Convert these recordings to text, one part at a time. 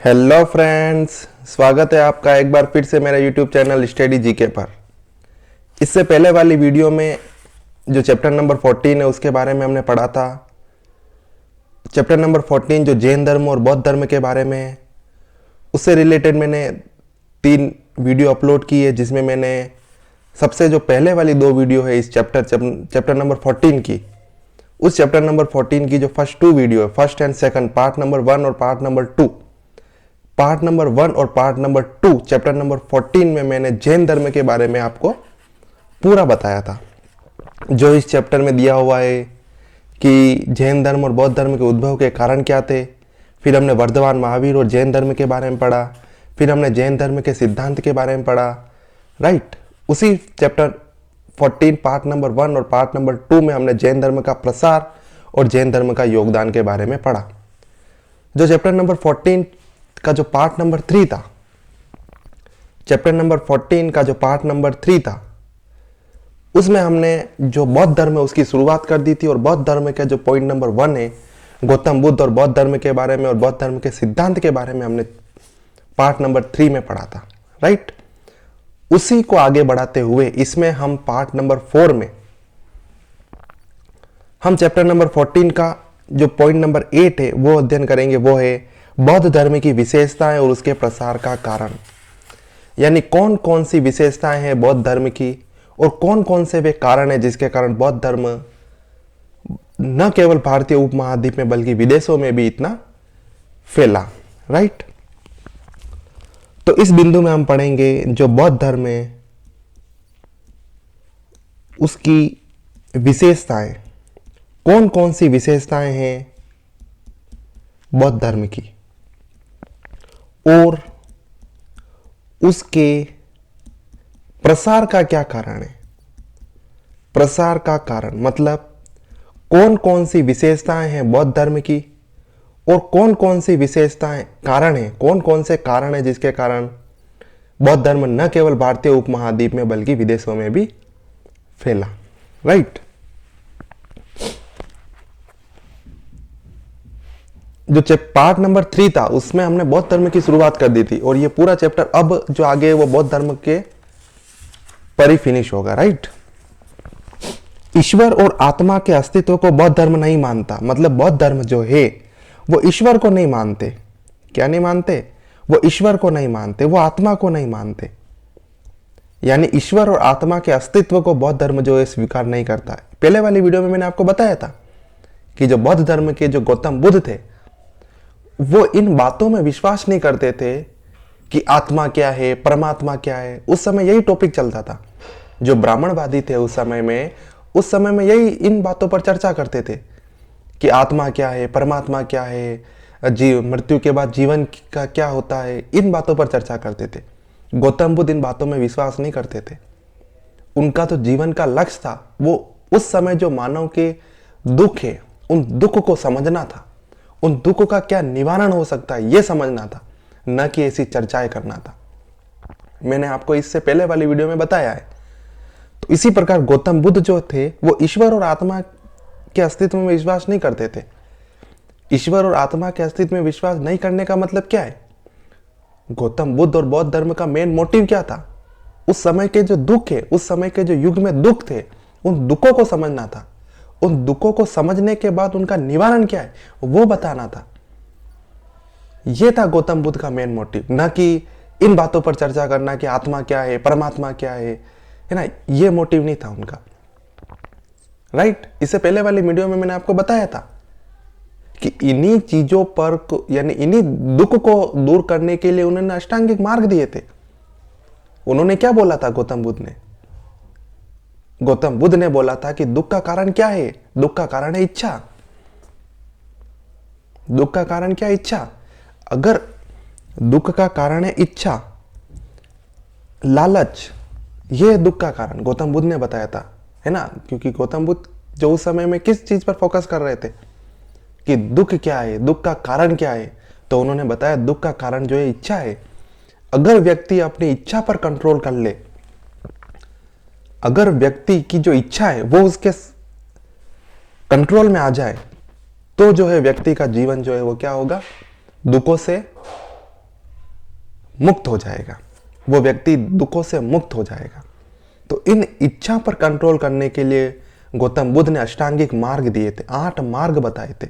Hello friends, स्वागत है आपका एक बार फिर से मेरा यूट्यूब चैनल स्टडी जीके पर। इससे पहले वाली वीडियो में जो चैप्टर नंबर 14 है उसके बारे में हमने पढ़ा था। चैप्टर नंबर 14 जो जैन धर्म और बौद्ध धर्म के बारे में है, उससे रिलेटेड मैंने 3 वीडियो अपलोड की है, जिसमें मैंने सबसे जो पहले वाली 2 वीडियो है इस चैप्टर नंबर 14 की, उस चैप्टर नंबर 14 की जो फर्स्ट 2 वीडियो है, first and second, part number 1 और पार्ट नंबर 2, पार्ट नंबर 1 और पार्ट नंबर 2 चैप्टर नंबर 14 में मैंने जैन धर्म के बारे में आपको पूरा बताया था। जो इस चैप्टर में दिया हुआ है कि जैन धर्म और बौद्ध धर्म के उद्भव के कारण क्या थे। फिर हमने वर्धमान महावीर और जैन धर्म के बारे में पढ़ा। फिर हमने जैन धर्म के सिद्धांत के बारे में पढ़ा, राइट। उसी चैप्टर 14 पार्ट नंबर 1 और पार्ट नंबर 2 में हमने जैन धर्म का प्रसार और जैन धर्म का योगदान के बारे में पढ़ा। जो चैप्टर नंबर 14 का जो पार्ट नंबर 3 था, चैप्टर नंबर 14 का जो पार्ट नंबर 3 था, उसमें हमने जो बौद्ध धर्म है उसकी शुरुआत कर दी थी। और बौद्ध धर्म का जो पॉइंट नंबर 1 है, गौतम बुद्ध और बौद्ध धर्म के बारे में और बौद्ध धर्म के सिद्धांत के बारे में हमने पार्ट नंबर 3 में पढ़ा था, राइट। उसी को आगे बढ़ाते हुए इसमें हम पार्ट नंबर 4 में हम चैप्टर नंबर 14 का जो पॉइंट नंबर 8 है वो अध्ययन करेंगे। वो है बौद्ध धर्म की विशेषताएं और उसके प्रसार का कारण। यानी कौन कौन सी विशेषताएं हैं बौद्ध धर्म की और कौन कौन से वे कारण हैं जिसके कारण बौद्ध धर्म न केवल भारतीय उपमहाद्वीप में बल्कि विदेशों में भी इतना फैला, राइट। तो इस बिंदु में हम पढ़ेंगे जो बौद्ध धर्म है उसकी विशेषताएं, कौन कौन सी विशेषताएं हैं बौद्ध धर्म की और उसके प्रसार का क्या कारण है। प्रसार का कारण मतलब कौन कौन सी विशेषताएं हैं बौद्ध धर्म की और कौन कौन सी विशेषताएं कारण है, कौन कौन से कारण है जिसके कारण बौद्ध धर्म न केवल भारतीय उपमहाद्वीप में बल्कि विदेशों में भी फैला, राइट। जो पार्ट नंबर 3 था उसमें हमने बौद्ध धर्म की शुरुआत कर दी थी और ये पूरा चैप्टर अब जो आगे है वो बौद्ध धर्म के पर ही फिनिश होगा, राइट। ईश्वर और आत्मा के अस्तित्व को बौद्ध धर्म नहीं मानता। मतलब बौद्ध धर्म जो है वो ईश्वर को नहीं मानते। क्या नहीं मानते? वो ईश्वर को नहीं मानते, वो आत्मा को नहीं मानते। यानी ईश्वर और आत्मा के अस्तित्व को बौद्ध धर्म जो है स्वीकार नहीं करता है। पहले वाली वीडियो में मैंने आपको बताया था कि जो बौद्ध धर्म के जो गौतम बुद्ध थे वो इन बातों में विश्वास नहीं करते थे कि आत्मा क्या है, परमात्मा क्या है। उस समय यही टॉपिक चलता था। जो ब्राह्मणवादी थे उस समय में यही इन बातों पर चर्चा करते थे कि आत्मा क्या है, परमात्मा क्या है, मृत्यु के बाद जीवन का क्या होता है। इन बातों पर चर्चा करते थे। गौतम बुद्ध इन बातों में विश्वास नहीं करते थे। उनका तो जीवन का लक्ष्य था वो उस समय जो मानव के दुख है उन दुख को समझना था, उन दुखों का क्या निवारण हो सकता है ये समझना था, न कि ऐसी चर्चाएं करना था। मैंने आपको इससे पहले वाली वीडियो में बताया है। तो इसी प्रकार गौतम बुद्ध जो थे वो ईश्वर और आत्मा के अस्तित्व में विश्वास नहीं करते थे। ईश्वर और आत्मा के अस्तित्व में विश्वास नहीं करने का मतलब क्या है? गौतम बुद्ध और बौद्ध धर्म का मेन मोटिव क्या था? उस समय के जो दुख है, उस समय के जो युग में दुख थे, उन दुखों को समझना था। उन दुखों को समझने के बाद उनका निवारण क्या है वो बताना था। यह था गौतम बुद्ध का मेन मोटिव, न कि इन बातों पर चर्चा करना कि आत्मा क्या है, परमात्मा क्या है ना। यह मोटिव नहीं था उनका, राइट। इससे पहले वाली वीडियो में मैंने आपको बताया था कि इन्हीं चीजों पर यानी इन्हीं दुख को दूर करने के लिए उन्होंने अष्टांगिक मार्ग दिए थे। उन्होंने क्या बोला था गौतम बुद्ध ने? गौतम बुद्ध ने बोला था कि दुख का कारण क्या है? दुख का कारण है इच्छा। दुख का कारण क्या है? इच्छा। अगर दुख का कारण है इच्छा, लालच, यह दुख का कारण गौतम बुद्ध ने बताया था, है ना। क्योंकि गौतम बुद्ध जो उस समय में किस चीज पर फोकस कर रहे थे कि दुख क्या है, दुख का कारण क्या है, तो उन्होंने बताया दुख का कारण जो है इच्छा है। अगर व्यक्ति अपनी इच्छा पर कंट्रोल कर ले, अगर व्यक्ति की जो इच्छा है वो उसके कंट्रोल में आ जाए, तो जो है व्यक्ति का जीवन जो है वो क्या होगा? दुखों से मुक्त हो जाएगा, वो व्यक्ति दुखों से मुक्त हो जाएगा। तो इन इच्छा पर कंट्रोल करने के लिए गौतम बुद्ध ने अष्टांगिक मार्ग दिए थे, 8 मार्ग बताए थे,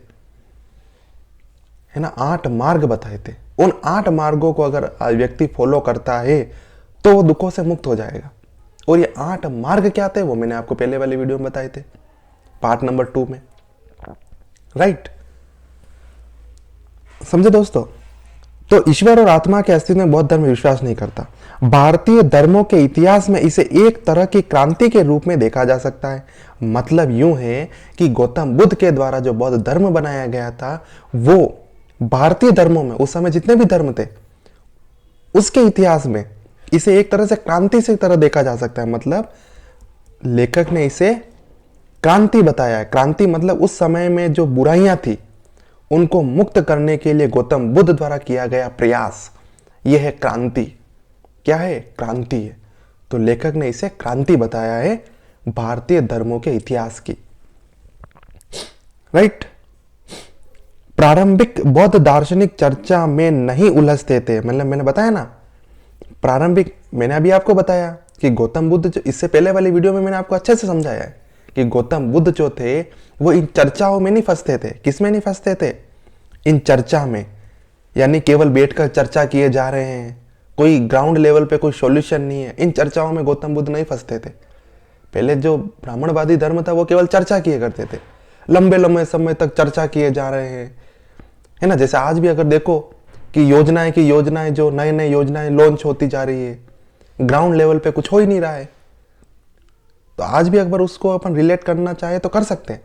है ना, 8 मार्ग बताए थे। उन 8 मार्गों को अगर व्यक्ति फॉलो करता है तो वो दुखों से मुक्त हो जाएगा। और ये 8 मार्ग क्या थे वो मैंने आपको पहले वाले वीडियो में बताए थे, पार्ट नंबर 2 में, राइट। समझे दोस्तों? तो ईश्वर और आत्मा के अस्तित्व में बौद्ध धर्म विश्वास नहीं करता। भारतीय धर्मों के इतिहास में इसे एक तरह की क्रांति के रूप में देखा जा सकता है। मतलब यूं है कि गौतम बुद्ध के द्वारा जो बौद्ध धर्म बनाया गया था वो भारतीय धर्मों में उस समय जितने भी धर्म थे उसके इतिहास में इसे एक तरह से क्रांति से तरह देखा जा सकता है। मतलब लेखक ने इसे क्रांति बताया है। क्रांति मतलब उस समय में जो बुराइयां थी उनको मुक्त करने के लिए गौतम बुद्ध द्वारा किया गया प्रयास, यह है क्रांति। क्या है? क्रांति है। तो लेखक ने इसे क्रांति बताया है भारतीय धर्मों के इतिहास की, राइट। प्रारंभिक बौद्ध दार्शनिक चर्चा में नहीं उलझते थे। मतलब मैंने बताया ना, प्रारंभिक, मैंने अभी आपको बताया कि गौतम बुद्ध जो, इससे पहले वाली वीडियो में मैंने आपको अच्छे से समझाया है कि गौतम बुद्ध जो थे वो इन चर्चाओं में नहीं फंसते थे। किस में नहीं फंसते थे? इन चर्चा में, यानी केवल बैठकर चर्चा किए जा रहे हैं, कोई ग्राउंड लेवल पे कोई सॉल्यूशन नहीं है, इन चर्चाओं में गौतम बुद्ध नहीं फंसते थे। पहले जो ब्राह्मणवादी धर्म था वो केवल चर्चा किए करते थे, लंबे लंबे समय तक चर्चा किए जा रहे हैं, है ना। जैसे आज भी अगर देखो कि योजनाएं की योजनाएं, जो नए नए योजनाएं लॉन्च होती जा रही है, ग्राउंड लेवल पे कुछ हो ही नहीं रहा है। तो आज भी अगर उसको अपन रिलेट करना चाहे तो कर सकते हैं।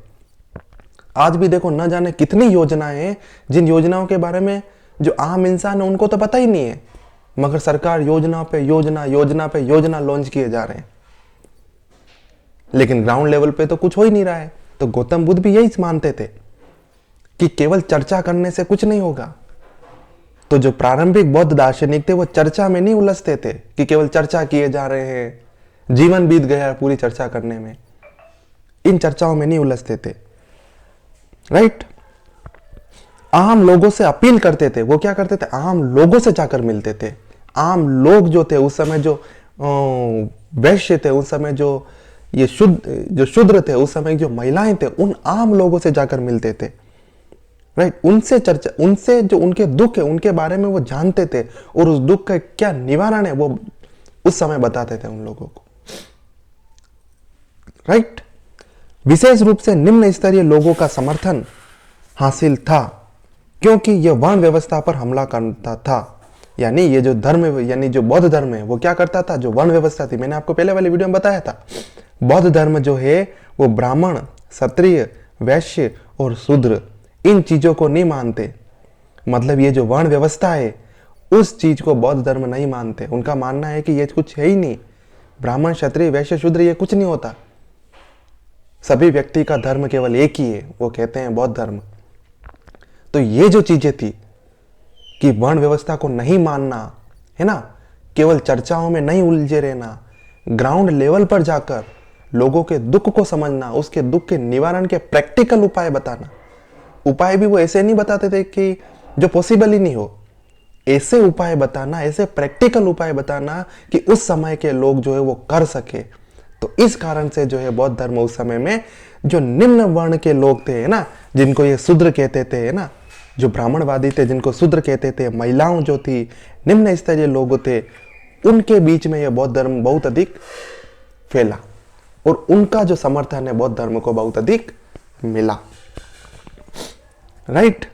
आज भी देखो न जाने कितनी योजनाएं हैं जिन योजनाओं के बारे में जो आम इंसान है उनको तो पता ही नहीं है, मगर सरकार योजना पे योजना, योजना पे योजना लॉन्च किए जा रहे हैं, लेकिन ग्राउंड लेवल पे तो कुछ हो ही नहीं रहा है। तो गौतम बुद्ध भी यही मानते थे कि केवल चर्चा करने से कुछ नहीं होगा। तो जो प्रारंभिक बौद्ध दार्शनिक थे वो चर्चा में नहीं उलझते थे कि केवल चर्चा किए जा रहे हैं, जीवन बीत गया पूरी चर्चा करने में, इन चर्चाओं में नहीं उलझते थे, राइट। आम लोगों से अपील करते थे। वो क्या करते थे? आम लोगों से जाकर मिलते थे। आम लोग जो थे उस समय, जो वैश्य थे उस समय, जो ये शूद्र थे उस समय, जो महिलाएं थे, उन आम लोगों से जाकर मिलते थे, राइट। उनसे चर्चा, उनसे जो उनके दुख है उनके बारे में वो जानते थे और उस दुख का क्या निवारण है वो उस समय बताते थे उन लोगों को, राइट। विशेष रूप से निम्न स्तरीय लोगों का समर्थन हासिल था क्योंकि यह वर्ण व्यवस्था पर हमला करता था। यानी ये जो धर्म, यानी जो बौद्ध धर्म है वो क्या करता था? जो वर्ण व्यवस्था थी, मैंने आपको पहले वाले वीडियो में बताया था, बौद्ध धर्म जो है वो ब्राह्मण, क्षत्रिय, वैश्य और शूद्र इन चीजों को नहीं मानते। मतलब ये जो वर्ण व्यवस्था है उस चीज को बौद्ध धर्म नहीं मानते। उनका मानना है कि ये कुछ है ही नहीं, ब्राह्मण, क्षत्रिय, वैश्य, शूद्र ये कुछ नहीं होता, सभी व्यक्ति का धर्म केवल एक ही है, वो कहते हैं बौद्ध धर्म। तो ये जो चीजें थी कि वर्ण व्यवस्था को नहीं मानना, है ना, केवल चर्चाओं में नहीं उलझे रहना, ग्राउंड लेवल पर जाकर लोगों के दुख को समझना, उसके दुख के निवारण के प्रैक्टिकल उपाय बताना। उपाय भी वो ऐसे नहीं बताते थे कि जो पॉसिबल ही नहीं हो, ऐसे उपाय बताना, ऐसे प्रैक्टिकल उपाय बताना कि उस समय के लोग जो है वो कर सके। तो इस कारण से जो है बौद्ध धर्म उस समय में जो निम्न वर्ण के लोग थे, है ना, जिनको ये शूद्र कहते थे, है ना, जो ब्राह्मणवादी थे जिनको शूद्र कहते थे, महिलाओं जो थी, निम्न स्तरीय लोग थे, उनके बीच में यह बौद्ध धर्म बहुत अधिक फैला और उनका जो समर्थन है बौद्ध धर्म को बहुत अधिक मिला, राइट।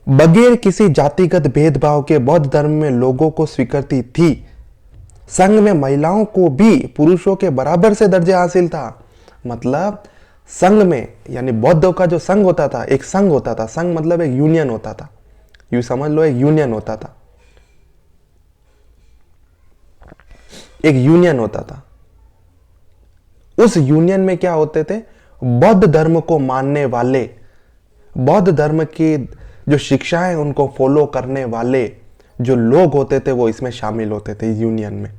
बगैर किसी जातिगत भेदभाव के बौद्ध धर्म में लोगों को स्वीकृति थी। संघ में महिलाओं को भी पुरुषों के बराबर से दर्जा हासिल था। मतलब संघ में, यानी बौद्धों का जो संघ होता था, एक संघ होता था, संघ मतलब एक यूनियन होता था, यूं समझ लो एक यूनियन होता था, एक यूनियन होता था। उस यूनियन में क्या होते थे? बौद्ध धर्म को मानने वाले, बौद्ध धर्म की जो शिक्षाएं उनको फॉलो करने वाले जो लोग होते थे वो इसमें शामिल होते थे, इस यूनियन में।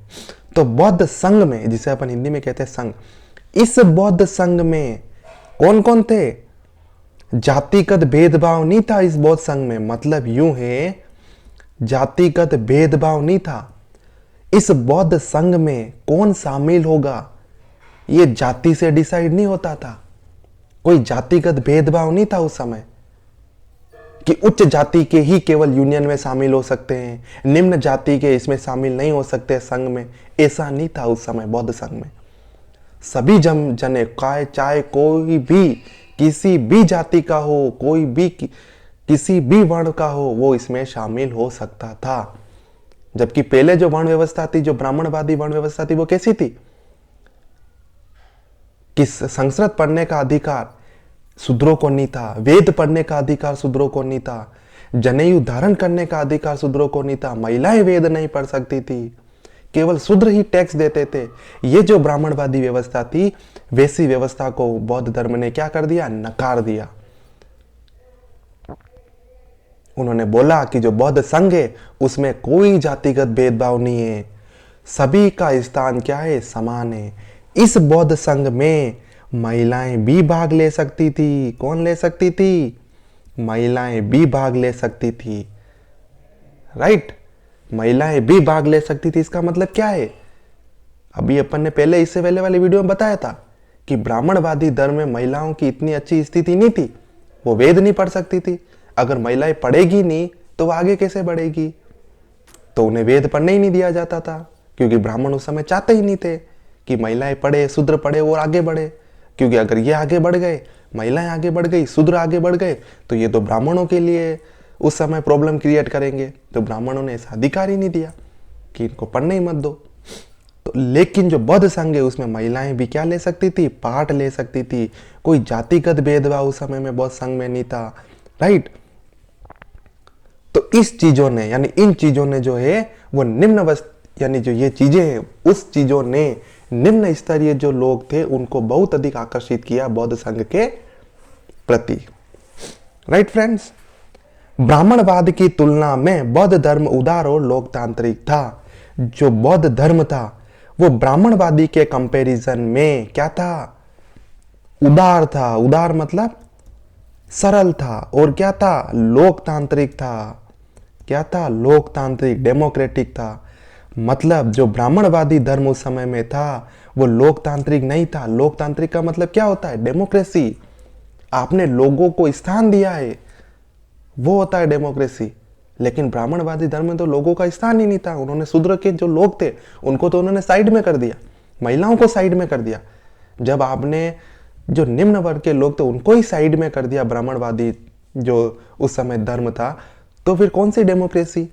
तो बौद्ध संघ में, जिसे अपन हिंदी में कहते हैं संघ, इस बौद्ध संघ में कौन कौन थे? जातिगत भेदभाव नहीं था इस बौद्ध संघ में। मतलब यूं है, जातिगत भेदभाव नहीं था। इस बौद्ध संघ में कौन शामिल होगा ये जाति से डिसाइड नहीं होता था। कोई जातिगत भेदभाव नहीं था उस समय कि उच्च जाति के ही केवल यूनियन में शामिल हो सकते हैं, निम्न जाति के इसमें शामिल नहीं हो सकते संघ में। ऐसा नहीं था उस समय बौद्ध संघ में। सभी जने चाहे कोई भी किसी भी जाति का हो, कोई भी किसी भी वर्ण का हो, वो इसमें शामिल हो सकता था। जबकि पहले जो वर्ण व्यवस्था थी, जो ब्राह्मणवादी वर्ण व्यवस्था थी, वो कैसी थी कि संस्कृत पढ़ने का अधिकार शूद्रों को नहीं था, वेद पढ़ने का अधिकार शूद्रों को नहीं था, जनेऊ धारण करने का अधिकार शूद्रों को नहीं था, महिलाएं वेद नहीं पढ़ सकती थी, केवल शूद्र ही टैक्स देते थे। ये जो ब्राह्मणवादी व्यवस्था थी, वैसी व्यवस्था को बौद्ध धर्म ने क्या कर दिया, नकार दिया। उन्होंने बोला कि जो बौद्ध संघ है उसमें कोई जातिगत भेदभाव नहीं है, सभी का स्थान क्या है, समान है। इस बौद्ध संघ में महिलाएं भी भाग ले सकती थी। कौन ले सकती थी, महिलाएं भी भाग ले सकती थी, राइट। महिलाएं भी भाग ले सकती थी। इसका मतलब क्या है, अभी अपन ने पहले इससे पहले वाले वीडियो में बताया था कि ब्राह्मणवादी धर्म में महिलाओं की इतनी अच्छी स्थिति नहीं थी, वो वेद नहीं पढ़ सकती थी। अगर महिलाएं पढ़ेगी नहीं तो वो आगे कैसे बढ़ेगी, तो उन्हें वेद पढ़ने ही नहीं दिया जाता था, क्योंकि ब्राह्मण उस समय चाहते ही नहीं थे कि महिलाएं पढ़े, शूद्र पढ़े और आगे बढ़े। क्योंकि अगर ये आगे बढ़ गए, महिलाएं आगे बढ़ गई, शूद्र आगे बढ़ गए, तो ये तो ब्राह्मणों के लिए उस समय प्रॉब्लम क्रिएट करेंगे। तो ब्राह्मणों ने ऐसा अधिकार ही नहीं दिया कि इनको पढ़ने ही मत दो। तो लेकिन जो बौद्ध संघ है उसमें महिलाएं भी क्या ले सकती थी, पार्ट ले सकती थी। कोई जातिगत भेदभाव उस समय में बौद्ध संघ में नहीं था, राइट। तो इस चीजों ने, यानी इन चीजों ने जो है वो निम्न यानी जो ये चीजें हैं, उस चीजों ने निम्न स्तरीय जो लोग थे उनको बहुत अधिक आकर्षित किया बौद्ध संघ के प्रति, राइट फ्रेंड्स। ब्राह्मणवाद की तुलना में बौद्ध धर्म उदार और लोकतांत्रिक था। जो बौद्ध धर्म था वो ब्राह्मणवादी के कंपैरिजन में क्या था, उदार था। उदार मतलब सरल था, और क्या था, लोकतांत्रिक था। क्या था, लोकतांत्रिक, डेमोक्रेटिक था। मतलब जो ब्राह्मणवादी धर्म उस समय में था वो लोकतांत्रिक नहीं था। लोकतांत्रिक का मतलब क्या होता है, डेमोक्रेसी। आपने लोगों को स्थान दिया है, वो होता है डेमोक्रेसी। लेकिन ब्राह्मणवादी धर्म में तो लोगों का स्थान ही नहीं था। उन्होंने शूद्र के जो लोग थे उनको तो उन्होंने साइड में कर दिया, महिलाओं को साइड में कर दिया। जब आपने जो निम्न वर्ग के लोग थे उनको ही साइड में कर दिया, ब्राह्मणवादी जो उस समय धर्म था, तो फिर कौन सी डेमोक्रेसी।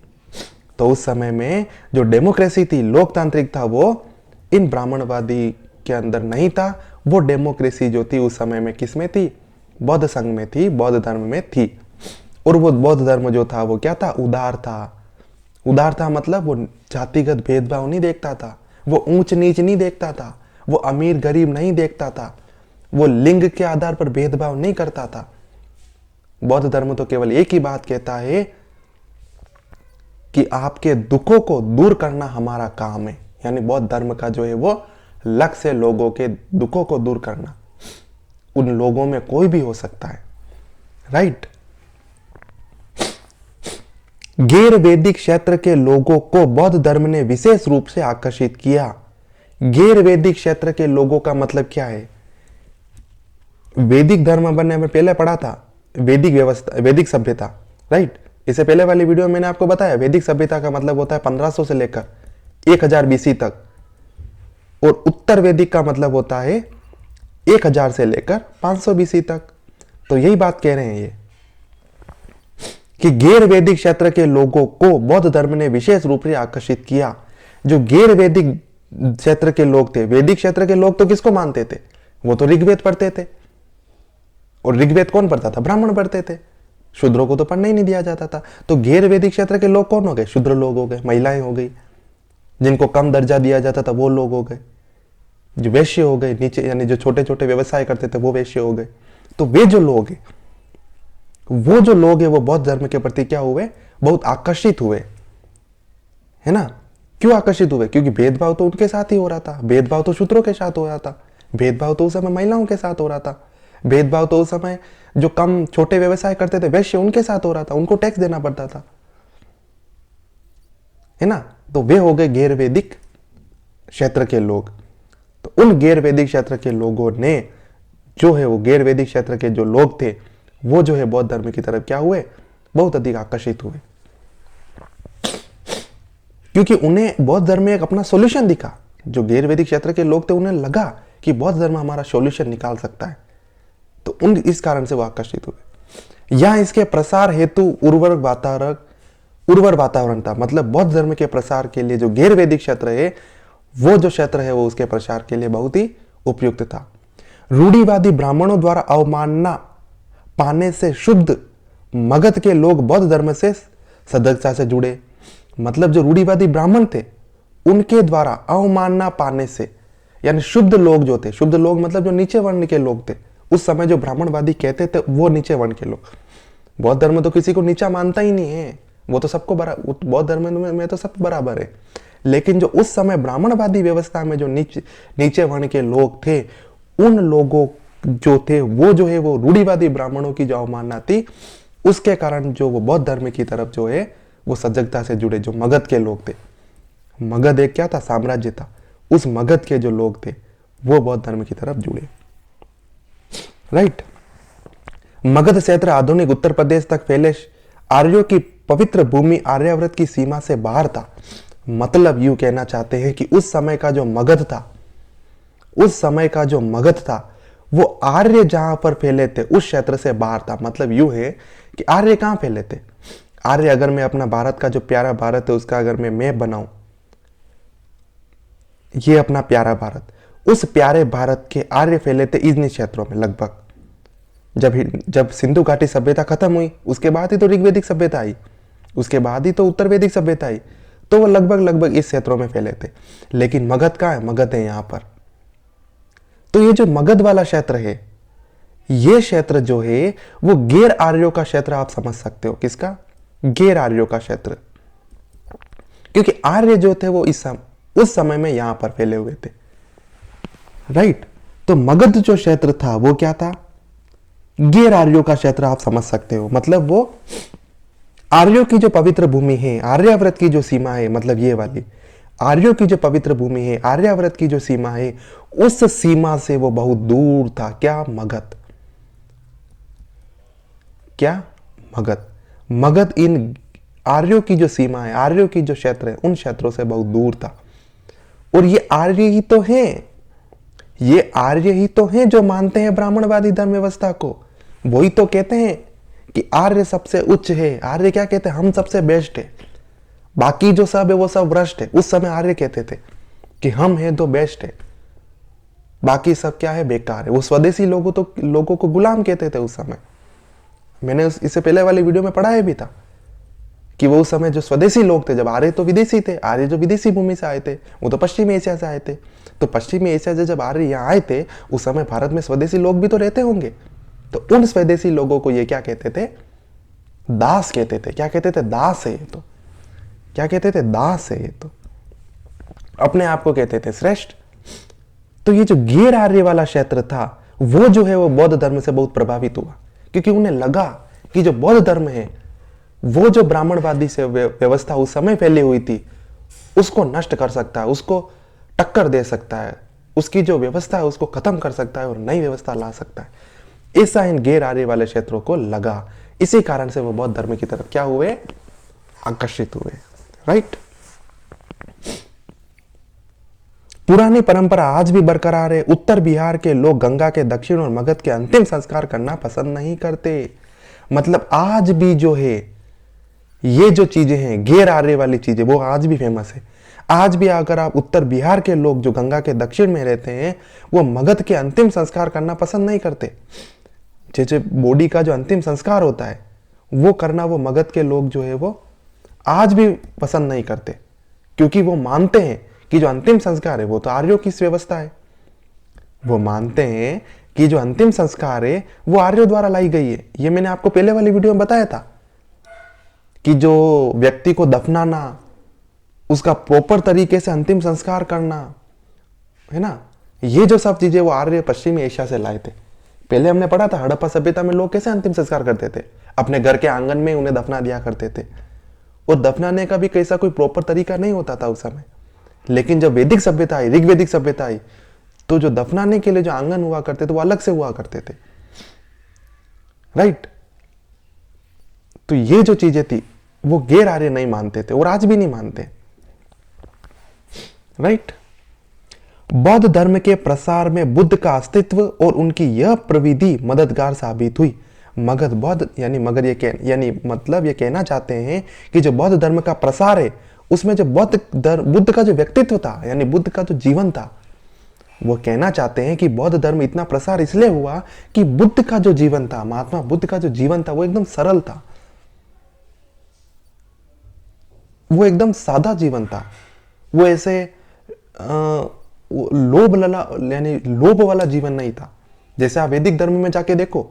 तो उस समय में जो डेमोक्रेसी थी, लोकतांत्रिक था, वो इन ब्राह्मणवादी के अंदर नहीं था। वो डेमोक्रेसी जो थी उस समय में किस में थी, बौद्ध संघ में थी, बौद्ध धर्म में थी। और वो बौद्ध धर्म जो था वो क्या था, उदार था। उदार था मतलब वो जातिगत भेदभाव नहीं देखता था, वो ऊंच नीच नहीं देखता था, वो अमीर गरीब नहीं देखता था, वो लिंग के आधार पर भेदभाव नहीं करता था। बौद्ध धर्म तो केवल एक ही बात कहता है कि आपके दुखों को दूर करना हमारा काम है। यानी बौद्ध धर्म का जो है वो लक्ष्य है लोगों के दुखों को दूर करना। उन लोगों में कोई भी हो सकता है, राइट। गैर वैदिक क्षेत्र के लोगों को बौद्ध धर्म ने विशेष रूप से आकर्षित किया। गैर वैदिक क्षेत्र के लोगों का मतलब क्या है, वैदिक धर्म बनने में पहले पढ़ा था वैदिक व्यवस्था, वैदिक सभ्यता, राइट। इससे पहले वाली वीडियो में मैंने आपको बताया वैदिक सभ्यता का मतलब होता है 1500 से लेकर 1000 बीसी तक, और उत्तर वैदिक का मतलब होता है 1000 से लेकर 500 बीसी तक। तो यही बात कह रहे हैं ये कि गैर वैदिक क्षेत्र के लोगों को बौद्ध धर्म ने विशेष रूप से आकर्षित किया। जो गैर वैदिक क्षेत्र के लोग थे, वैदिक क्षेत्र के लोग तो किसको मानते थे, वो तो ऋग्वेद पढ़ते थे, और ऋग्वेद कौन पढ़ता था, ब्राह्मण पढ़ते थे। शूद्रों को तो पढ़ने ही नहीं दिया जाता था। तो गैर वैदिक क्षेत्र के लोग कौन हो गए, शूद्र लोग हो गए, महिलाएं हो गई, जिनको कम दर्जा दिया जाता था वो लोग हो गए, जो वैश्य हो गए नीचे, यानी जो छोटे छोटे व्यवसाय करते थे वो वैश्य हो गए। तो वे जो लोग हैं, वो जो लोग हैं वो बौद्ध धर्म के प्रति क्या हुए, बहुत आकर्षित हुए, है ना। क्यों आकर्षित हुए, क्योंकि भेदभाव तो उनके साथ ही हो रहा था, भेदभाव तो शूद्रों के साथ हो रहा था, भेदभाव तो उस समय महिलाओं के साथ हो रहा था, भेदभाव तो उस समय जो कम छोटे व्यवसाय करते थे वैश्य उनके साथ हो रहा था, उनको टैक्स देना पड़ता था। है ना। तो वे हो गए गैर वैदिक क्षेत्र के लोग। तो उन गैर वैदिक क्षेत्र के लोगों ने जो है वो गैर वैदिक क्षेत्र के जो लोग थे वो जो है बौद्ध धर्म की तरफ क्या हुए, बहुत अधिक आकर्षित हुए, क्योंकि उन्हें बौद्ध धर्म में एक अपना सॉल्यूशन दिखा। जो गैर वैदिक क्षेत्र के लोग थे उन्हें लगा कि बौद्ध धर्म हमारा सॉल्यूशन निकाल सकता है, तो उन इस कारण से वो आकर्षित हुए। या इसके प्रसार हेतु उर्वर वातावरण था, मतलब बौद्ध धर्म के प्रसार के लिए जो गैर वैदिक क्षेत्र है वो जो क्षेत्र है वो उसके प्रसार के लिए बहुत ही उपयुक्त था। रूढ़िवादी ब्राह्मणों द्वारा अवमानना पाने से शुद्ध मगध के लोग बौद्ध धर्म से सजगता से जुड़े। मतलब जो रूढ़िवादी ब्राह्मण थे उनके द्वारा अवमानना पाने से, यानी शुद्ध लोग जो थे, शुद्ध लोग मतलब जो नीचे वर्ण के लोग थे, उस समय जो ब्राह्मणवादी कहते थे वो नीचे वर्ण के लोग। बौद्ध धर्म तो किसी को नीचा मानता ही नहीं है, वो तो सबको बौद्ध धर्म में तो सब बराबर है। लेकिन जो उस समय ब्राह्मणवादी व्यवस्था में जो नीचे वर्ण के लोग थे, उन लोगों जो थे वो जो है वो रूढ़िवादी ब्राह्मणों की जो अवमानना थी उसके कारण जो वो बौद्ध धर्म की तरफ जो है वो सजगता से जुड़े। जो मगध के लोग थे, मगध एक क्या था, साम्राज्य था, उस मगध के जो लोग थे वो बौद्ध धर्म की तरफ जुड़े। राइट। मगध क्षेत्र आधुनिक उत्तर प्रदेश तक फैले आर्यों की पवित्र भूमि आर्यावर्त की सीमा से बाहर था। मतलब यूं कहना चाहते हैं कि उस समय का जो मगध था, उस समय का जो मगध था वो आर्य जहां पर फैले थे उस क्षेत्र से बाहर था। मतलब यूं है कि आर्य कहां फैले थे, आर्य अगर मैं अपना भारत का जो प्यारा भारत है उसका अगर मैं मैप बनाऊं, ये अपना प्यारा भारत, उस प्यारे भारत के आर्य फैले थे इन्हीं क्षेत्रों में लगभग। जब सिंधु घाटी सभ्यता खत्म हुई उसके बाद ही तो ऋग्वैदिक सभ्यता आई, उसके बाद ही तो उत्तर वैदिक सभ्यता आई, तो वो लगभग इस क्षेत्रों में फैले थे। लेकिन मगध कहां है, मगध है यहां पर। तो ये जो मगध वाला क्षेत्र है, ये क्षेत्र जो है वो गैर आर्यों का क्षेत्र आप समझ सकते हो। किसका, गैर आर्यों का क्षेत्र, क्योंकि आर्य जो थे वो उस समय में यहां पर फैले हुए थे। राइट। तो मगध जो क्षेत्र था वो क्या था, गैर आर्यों का क्षेत्र आप समझ सकते हो। मतलब वो आर्यों की जो पवित्र भूमि है, आर्यावर्त की जो सीमा है, मतलब ये वाली आर्यों की जो पवित्र भूमि है, आर्यावर्त की जो सीमा है, उस सीमा से वो बहुत दूर था। क्या, मगध। क्या, मगध। मगध इन आर्यों की जो सीमा है, आर्यों की जो क्षेत्र है, उन क्षेत्रों से बहुत दूर था। और ये आर्य ही तो हैं, ये आर्य ही तो हैं जो मानते हैं ब्राह्मणवादी धर्म व्यवस्था को। वही तो कहते हैं कि आर्य सबसे उच्च है। आर्य क्या कहते हैं, हम सबसे बेस्ट है, बाकी जो सब है वो सब भ्रष्ट है। उस समय आर्य कहते थे कि हम हैं तो बेस्ट है, बाकी सब क्या है, बेकार है। वो स्वदेशी लोगों को गुलाम कहते थे उस समय। मैंने इससे पहले वाली वीडियो में पढ़ाया भी था कि वो उस समय जो स्वदेशी लोग थे, जब आर्य तो विदेशी थे, आर्य जो विदेशी भूमि से आए थे, वो तो पश्चिमी एशिया से आए थे। तो पश्चिमी एशिया से जब आर्य यहाँ आए थे, उस समय भारत में स्वदेशी लोग भी तो रहते होंगे। तो उन स्वदेशी लोगों को ये क्या कहते थे, दास कहते थे। क्या कहते थे, दास है ये तो। क्या कहते थे, दास है ये तो। अपने आप को कहते थे श्रेष्ठ। तो ये जो गैर आर्य वाला क्षेत्र था वो जो है वो बौद्ध धर्म से बहुत प्रभावित हुआ, क्योंकि उन्हें लगा कि जो बौद्ध धर्म है वो जो ब्राह्मणवादी से व्यवस्था उस समय फैली हुई थी उसको नष्ट कर सकता है, उसको टक्कर दे सकता है, उसकी जो व्यवस्था है उसको खत्म कर सकता है और नई व्यवस्था ला सकता है। ऐसा इन गैर आर्य वाले क्षेत्रों को लगा। इसी कारण से वो बौद्ध धर्म की तरफ क्या हुए, आकर्षित हुए। राइट। पुरानी परंपरा आज भी बरकरार है। उत्तर बिहार के लोग गंगा के दक्षिण और मगध के अंतिम संस्कार करना पसंद नहीं करते। मतलब आज भी जो है ये जो चीजें हैं, गैर आर्य वाली चीजें, वो आज भी फेमस है। आज भी अगर आप उत्तर बिहार के लोग जो गंगा के दक्षिण में रहते हैं वो मगध के अंतिम संस्कार करना पसंद नहीं करते। जैसे बॉडी का जो अंतिम संस्कार होता है वो करना वो मगध के लोग जो है वो आज भी पसंद नहीं करते, क्योंकि वो मानते हैं कि जो अंतिम संस्कार है वो तो आर्यों की व्यवस्था है। वो मानते हैं कि जो अंतिम संस्कार है वो आर्यों द्वारा लाई गई है। ये मैंने आपको पहले वाली वीडियो में बताया था कि जो व्यक्ति को दफनाना, उसका प्रॉपर तरीके से अंतिम संस्कार करना, है ना, ये जो सब चीजें वो आर्य पश्चिमी एशिया से लाए थे। पहले हमने पढ़ा था हड़प्पा सभ्यता में लोग कैसे अंतिम संस्कार करते थे, अपने घर के आंगन में उन्हें दफना दिया करते थे। और दफनाने का भी कैसा कोई प्रॉपर तरीका नहीं होता था उस समय। लेकिन जब वैदिक सभ्यता आई, ऋग्वैदिक सभ्यता आई, तो जो दफनाने के लिए जो आंगन हुआ करते थे वो अलग से हुआ करते थे, राइट। तो ये जो चीजें थी वो गैर आर्य नहीं मानते थे और आज भी नहीं मानते, राइट। बौद्ध धर्म के प्रसार में बुद्ध का अस्तित्व और उनकी यह प्रविधि मददगार साबित हुई। मगध बौद्ध मगर ये मतलब ये कहना चाहते हैं कि जो बौद्ध धर्म का प्रसार है उसमें जो बुद्ध का जो व्यक्तित्व था, यानी बुद्ध का जो जीवन था, वो कहना चाहते हैं कि बौद्ध धर्म इतना प्रसार इसलिए हुआ कि बुद्ध का जो जीवन था, महात्मा बुद्ध का जो जीवन था, वो एकदम सरल था, वो एकदम सादा जीवन था। वो ऐसे लोभ वाला जीवन नहीं था। जैसे आप वैदिक धर्म में जाके देखो,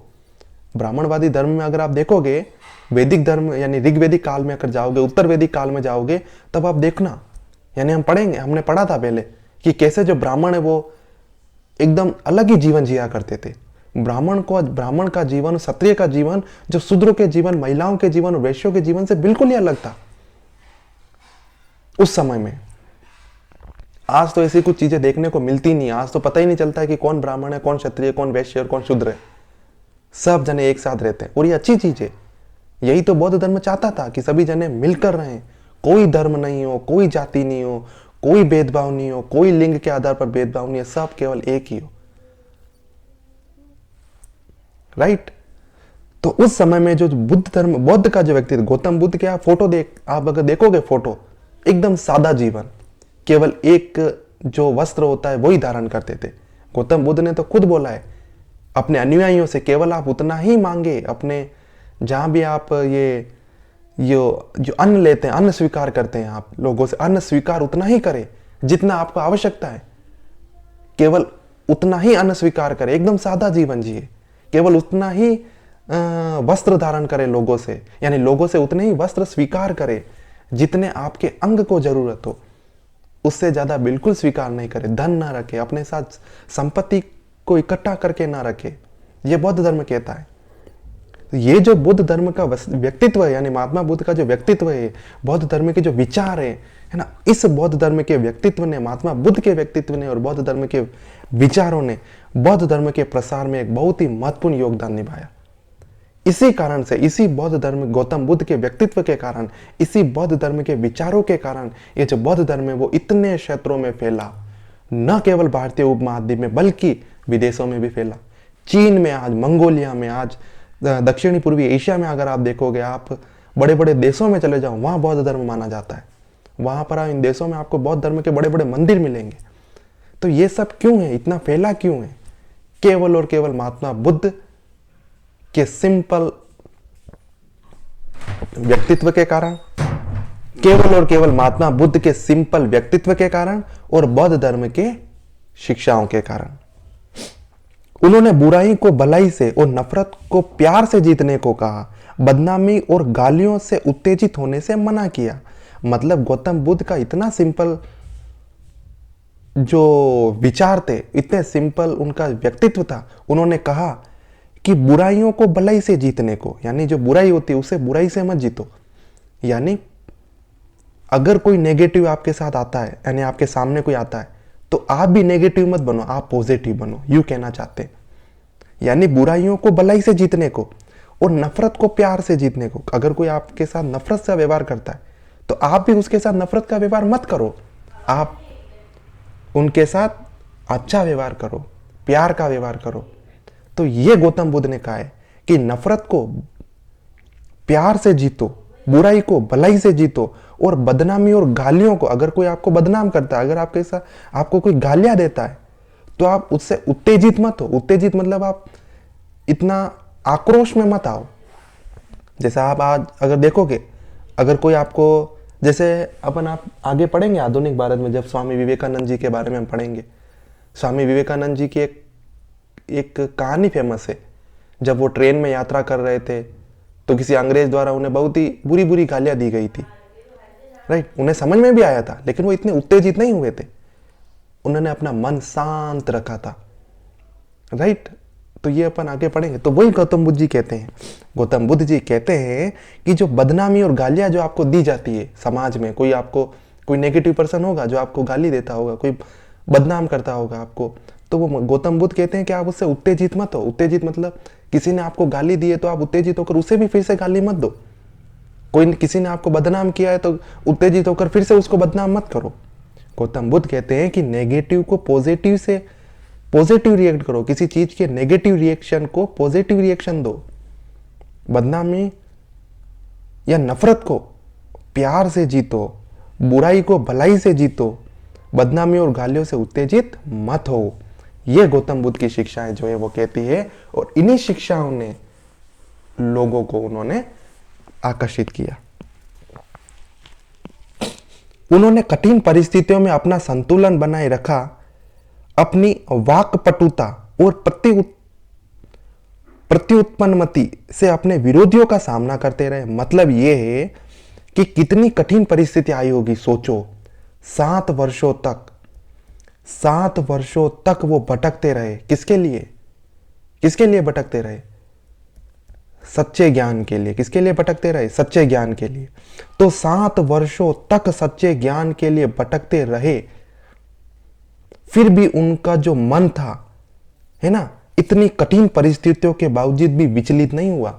ब्राह्मणवादी धर्म में अगर आप देखोगे, वैदिक धर्म यानी ऋग्वैदिक काल में अगर जाओगे, उत्तर वैदिक काल में जाओगे, तब आप देखना, यानी हमने पढ़ा था पहले कि कैसे जो ब्राह्मण है वो एकदम अलग ही जीवन जिया करते थे। ब्राह्मण का जीवन, क्षत्रिय का जीवन, जो शूद्रों के जीवन, महिलाओं के जीवन और वैश्यों के जीवन से बिल्कुल ही अलग था उस समय में। आज तो ऐसी कुछ चीजें देखने को मिलती नहीं। आज तो पता ही नहीं चलता है कि कौन ब्राह्मण है, कौन क्षत्रिय, कौन वैश्य और कौन शूद्र है। सब जने एक साथ रहते हैं और ये अच्छी चीज है। यही तो बौद्ध धर्म चाहता था कि सभी जने मिलकर रहें, कोई धर्म नहीं हो, कोई जाति नहीं हो, कोई भेदभाव नहीं हो, कोई लिंग के आधार पर भेदभाव नहीं है, सब केवल एक ही हो, राइट। तो उस समय में जो बौद्ध का जो व्यक्ति, गौतम बुद्ध के आप अगर देखोगे फोटो, एकदम सादा जीवन, केवल एक जो वस्त्र होता है वही धारण करते थे। गौतम बुद्ध ने तो खुद बोला है अपने अनुयायियों से, केवल आप उतना ही मांगे, अपने जहां भी आप जो अन्न लेते हैं, अन्न स्वीकार करते हैं, आप लोगों से अन्न स्वीकार उतना ही करें जितना आपको आवश्यकता है, केवल उतना ही अन्न स्वीकार करें, एकदम सादा जीवन जिए, केवल उतना ही वस्त्र धारण करें लोगों से, यानी लोगों से उतने ही वस्त्र स्वीकार करें जितने आपके अंग को जरूरत हो, उससे ज्यादा बिल्कुल स्वीकार नहीं करें। धन ना रखे, अपने साथ संपत्ति को इकट्ठा करके ना रखे, यह बौद्ध धर्म कहता है। ये जो बुद्ध धर्म का व्यक्तित्व है, यानी महात्मा बुद्ध का जो व्यक्तित्व है, बौद्ध धर्म के जो विचार है ना, इस बौद्ध धर्म के व्यक्तित्व ने, महात्मा बुद्ध के व्यक्तित्व ने और बौद्ध धर्म के विचारों ने बौद्ध धर्म के प्रसार में एक बहुत ही महत्वपूर्ण योगदान निभाया। इसी कारण से, इसी बौद्ध धर्म, गौतम बुद्ध के व्यक्तित्व के कारण, इसी बौद्ध धर्म के विचारों के कारण ये जो बौद्ध धर्म है वो इतने क्षेत्रों में फैला, न केवल भारतीय उपमहाद्वीप में बल्कि विदेशों में भी फैला। चीन में आज, मंगोलिया में आज, दक्षिणी पूर्वी एशिया में अगर आप देखोगे, आप बड़े बड़े देशों में चले जाओ, वहां बौद्ध धर्म माना जाता है। वहां पर इन देशों में आपको बौद्ध धर्म के बड़े बड़े मंदिर मिलेंगे। तो ये सब क्यों है, इतना फैला क्यों है? केवल और केवल महात्मा बुद्ध के सिंपल व्यक्तित्व के कारण, केवल और केवल महात्मा बुद्ध के सिंपल व्यक्तित्व के कारण और बौद्ध धर्म के शिक्षाओं के कारण। उन्होंने बुराई को भलाई से और नफरत को प्यार से जीतने को कहा, बदनामी और गालियों से उत्तेजित होने से मना किया। मतलब गौतम बुद्ध का इतना सिंपल जो विचार थे, इतने सिंपल उनका व्यक्तित्व था, उन्होंने कहा कि बुराइयों को भलाई से जीतने को, यानी जो बुराई होती है उसे बुराई से मत जीतो। यानी अगर कोई नेगेटिव आपके साथ आता है, यानी आपके सामने कोई आता है, तो आप भी नेगेटिव मत बनो, आप पॉजिटिव बनो, यू कहना चाहते हैं। यानी बुराइयों को भलाई से जीतने को और नफरत को प्यार से जीतने को। अगर कोई आपके साथ नफरत से व्यवहार करता है तो आप भी उसके साथ नफरत का व्यवहार मत करो, आप उनके साथ अच्छा व्यवहार करो, प्यार का व्यवहार करो। तो ये गौतम बुद्ध ने कहा है कि नफरत को प्यार से जीतो, बुराई को भलाई से जीतो, और बदनामी और गालियों को, अगर कोई आपको बदनाम करता है, अगर आपके साथ आपको कोई गालियां देता है, तो आप उससे उत्तेजित मत हो। उत्तेजित मतलब आप इतना आक्रोश में मत आओ। जैसे आप आज अगर देखोगे, अगर कोई आपको, जैसे आप आगे पढ़ेंगे आधुनिक भारत में, जब स्वामी विवेकानंद जी के बारे में हम पढ़ेंगे। स्वामी विवेकानंद जी की एक कहानी फेमस है। जब वो ट्रेन में यात्रा कर रहे थे तो किसी अंग्रेज द्वारा उन्हें बहुत ही बुरी बुरी गालियां दी गई थी, राइट। उन्हें समझ में भी आया था, लेकिन वो इतने उत्तेजित नहीं हुए थे, उन्होंने अपना मन शांत रखा था, राइट। तो ये अपन आगे पढ़ेंगे। तो वही गौतम बुद्ध जी कहते हैं, गौतम बुद्ध जी कहते हैं कि जो बदनामी और गालियां जो आपको दी जाती है समाज में, कोई आपको, कोई नेगेटिव पर्सन होगा जो आपको गाली देता होगा, कोई बदनाम करता होगा आपको, तो वो गौतम बुद्ध कहते हैं कि आप उससे उत्तेजित मत हो। उत्तेजित मतलब किसी ने आपको गाली दी है तो आप उत्तेजित होकर उसे भी फिर से गाली मत दो। कोई किसी ने आपको बदनाम किया है तो उत्तेजित होकर फिर से उसको बदनाम मत करो। गौतम बुद्ध कहते हैं कि नेगेटिव को पॉजिटिव से पॉजिटिव रिएक्ट करो, किसी चीज के नेगेटिव रिएक्शन को पॉजिटिव रिएक्शन दो। बदनामी या नफरत को प्यार से जीतो, बुराई को भलाई से जीतो, बदनामी और गालियों से उत्तेजित मत हो। यह गौतम बुद्ध की शिक्षाएं जो है वो कहती है, और इन्हीं शिक्षाओं ने लोगों को उन्होंने आकर्षित किया। उन्होंने कठिन परिस्थितियों में अपना संतुलन बनाए रखा, अपनी वाक्पटुता और प्रत्युत्पन्नमति से अपने विरोधियों का सामना करते रहे। मतलब यह है कि कितनी कठिन परिस्थिति आई होगी, सोचो 7 वर्षों तक वो भटकते रहे। किसके लिए भटकते रहे? सच्चे ज्ञान के लिए। किसके लिए भटकते रहे? सच्चे ज्ञान के लिए। तो 7 वर्षों तक सच्चे ज्ञान के लिए भटकते रहे, फिर भी उनका जो मन था, है ना, इतनी कठिन परिस्थितियों के बावजूद भी विचलित नहीं हुआ।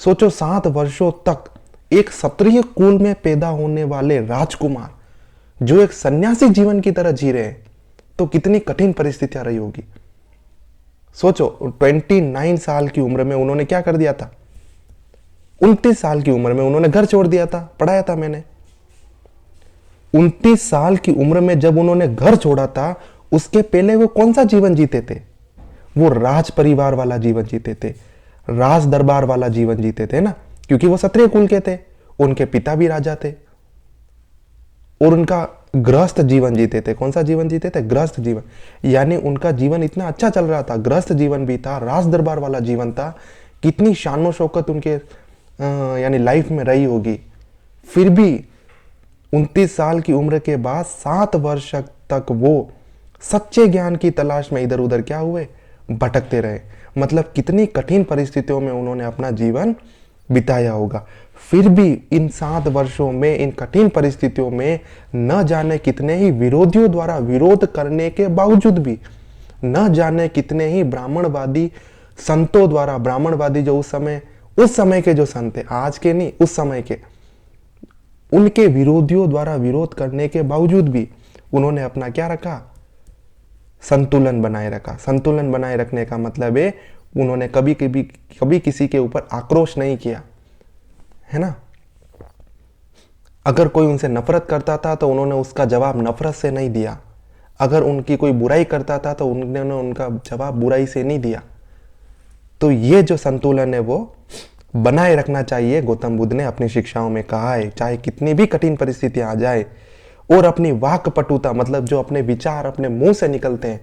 सोचो 7 वर्षों तक एक क्षत्रिय कुल में पैदा होने वाले राजकुमार जो एक सन्यासी जीवन की तरह जी रहे हैं, तो कितनी कठिन परिस्थितियां रही होगी। सोचो 29 साल की उम्र में उन्होंने क्या कर दिया था, 29 साल की उम्र में उन्होंने घर छोड़ दिया था। पढ़ाया था मैंने, 29 साल की उम्र में जब उन्होंने घर छोड़ा था, उसके पहले वो कौन सा जीवन जीते थे? वो राज परिवार वाला जीवन जीते थे, राज दरबार वाला जीवन जीते थे ना, क्योंकि वो क्षत्रिय कुल के थे, उनके पिता भी राजा थे, और उनका गृहस्थ जीवन जीते थे। कौन सा जीवन जीते थे? गृहस्थ जीवन। यानी उनका जीवन इतना अच्छा चल रहा था, गृहस्थ जीवन भी था, राज दरबार वाला जीवन था। कितनी शानो शौकत उनके यानी लाइफ में रही होगी। फिर भी 29 साल की उम्र के बाद 7 वर्ष तक वो सच्चे ज्ञान की तलाश में इधर उधर क्या हुए, भटकते रहे। मतलब कितनी कठिन परिस्थितियों में उन्होंने अपना जीवन बिताया होगा। फिर भी इन 7 वर्षों में, इन कठिन परिस्थितियों में, न जाने कितने ही विरोधियों द्वारा विरोध करने के बावजूद भी, न जाने कितने ही ब्राह्मणवादी संतों द्वारा, ब्राह्मणवादी जो उस समय के जो संत थे, आज के नहीं, उस समय के, उनके विरोधियों द्वारा विरोध करने के बावजूद भी उन्होंने अपना क्या रखा, संतुलन बनाए रखा। संतुलन बनाए रखने का मतलब है उन्होंने कभी किसी के ऊपर आक्रोश नहीं किया, है ना। अगर कोई उनसे नफरत करता था तो उन्होंने उसका जवाब नफरत से नहीं दिया। अगर उनकी कोई बुराई करता था तो उन्होंने उनका जवाब बुराई से नहीं दिया। तो ये जो संतुलन है वो बनाए रखना चाहिए, गौतम बुद्ध ने अपनी शिक्षाओं में कहा है। चाहे कितनी भी कठिन परिस्थितियां आ जाए, और अपनी वाक्पटुता मतलब जो अपने विचार अपने मुंह से निकलते हैं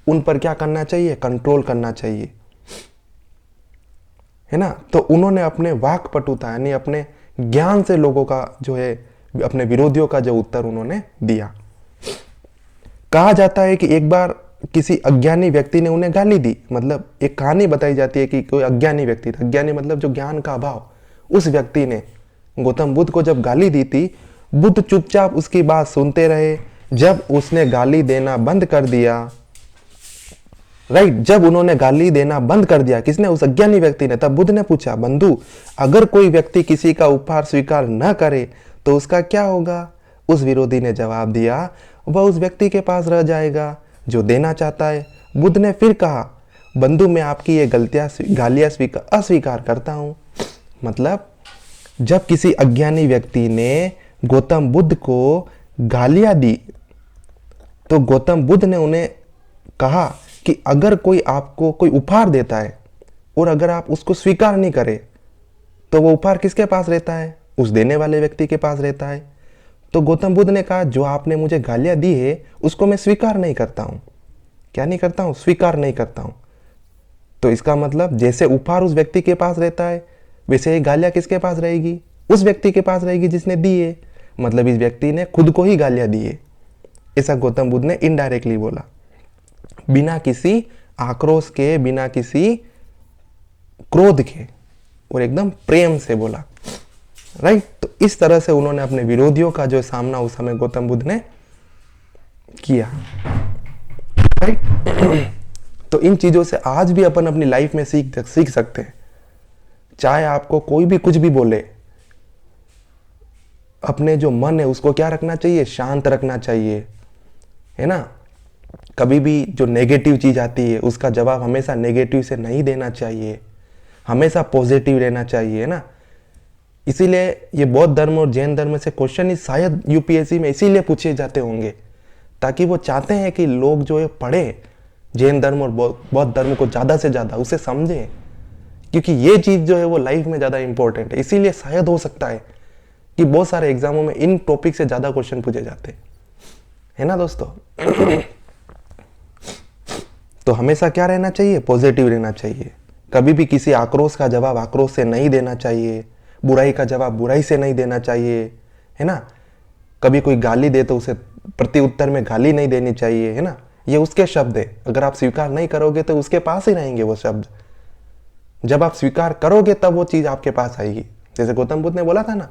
उन पर क्या करना चाहिए, कंट्रोल करना चाहिए, है ना। तो उन्होंने अपने वाक्पटुता यानी अपने ज्ञान से लोगों का जो है, अपने विरोधियों का जो उत्तर उन्होंने दिया। कहा जाता है कि एक बार किसी अज्ञानी व्यक्ति ने उन्हें गाली दी। मतलब एक कहानी बताई जाती है कि कोई अज्ञानी व्यक्ति था, अज्ञानी मतलब जो ज्ञान का अभाव, उस व्यक्ति ने गौतम बुद्ध को जब गाली दी थी, बुद्ध चुपचाप उसकी बात सुनते रहे। जब उसने गाली देना बंद कर दिया, राइट, जब उन्होंने गाली देना बंद कर दिया, किसने, उस अज्ञानी व्यक्ति ने, तब बुद्ध ने पूछा, बंधु, अगर कोई व्यक्ति किसी का उपहार स्वीकार न करे तो उसका क्या होगा? उस विरोधी ने जवाब दिया, वह उस व्यक्ति के पास रह जाएगा जो देना चाहता है। बुद्ध ने फिर कहा, बंधु, मैं आपकी ये गालियां अस्वीकार करता हूं। मतलब जब किसी अज्ञानी व्यक्ति ने गौतम बुद्ध को गालियां दी तो गौतम बुद्ध ने उन्हें कहा कि अगर कोई आपको कोई उपहार देता है और अगर आप उसको स्वीकार नहीं करें तो वो उपहार किसके पास रहता है? उस देने वाले व्यक्ति के पास रहता है। तो गौतम बुद्ध ने कहा, जो आपने मुझे गालियां दी है उसको मैं स्वीकार नहीं करता हूं। क्या नहीं करता हूं? स्वीकार नहीं करता हूं। तो इसका मतलब जैसे उपहार उस व्यक्ति के पास रहता है, वैसे ही गालियां किसके पास रहेगी? उस व्यक्ति के पास रहेगी जिसने दी है। मतलब इस व्यक्ति ने खुद को ही गालियां दी है। ऐसा गौतम बुद्ध ने इनडायरेक्टली बोला, बिना किसी आक्रोश के, बिना किसी क्रोध के, और एकदम प्रेम से बोला, राइट। तो इस तरह से उन्होंने अपने विरोधियों का जो सामना उस समय गौतम बुद्ध ने किया, राइट। तो इन चीजों से आज भी अपन अपनी लाइफ में सीख सकते हैं। चाहे आपको कोई भी कुछ भी बोले, अपने जो मन है उसको क्या रखना चाहिए, शांत रखना चाहिए, है ना। कभी भी जो नेगेटिव चीज आती है उसका जवाब हमेशा नेगेटिव से नहीं देना चाहिए, हमेशा पॉजिटिव रहना चाहिए, है ना। इसीलिए ये बौद्ध धर्म और जैन धर्म से क्वेश्चन शायद यूपीएससी में इसीलिए पूछे जाते होंगे, ताकि वो चाहते हैं कि लोग जो है पढ़े जैन धर्म और बौद्ध धर्म को ज़्यादा से ज़्यादा, उसे समझें, क्योंकि ये चीज़ जो है वो लाइफ में ज़्यादा इंपॉर्टेंट है। इसीलिए शायद हो सकता है कि बहुत सारे एग्जामों में इन टॉपिक से ज़्यादा क्वेश्चन पूछे जाते हैं ना दोस्तों। तो हमेशा क्या रहना चाहिए, पॉजिटिव रहना चाहिए। कभी भी किसी आक्रोश का जवाब आक्रोश से नहीं देना चाहिए, बुराई का जवाब बुराई से नहीं देना चाहिए, है ना। कभी कोई गाली दे तो उसे प्रति उत्तर में गाली नहीं देनी चाहिए, है ना। ये उसके शब्द है, अगर आप स्वीकार नहीं करोगे तो उसके पास ही रहेंगे वो शब्द। जब आप स्वीकार करोगे तब वो चीज आपके पास आएगी। जैसे गौतम बुद्ध ने बोला था ना,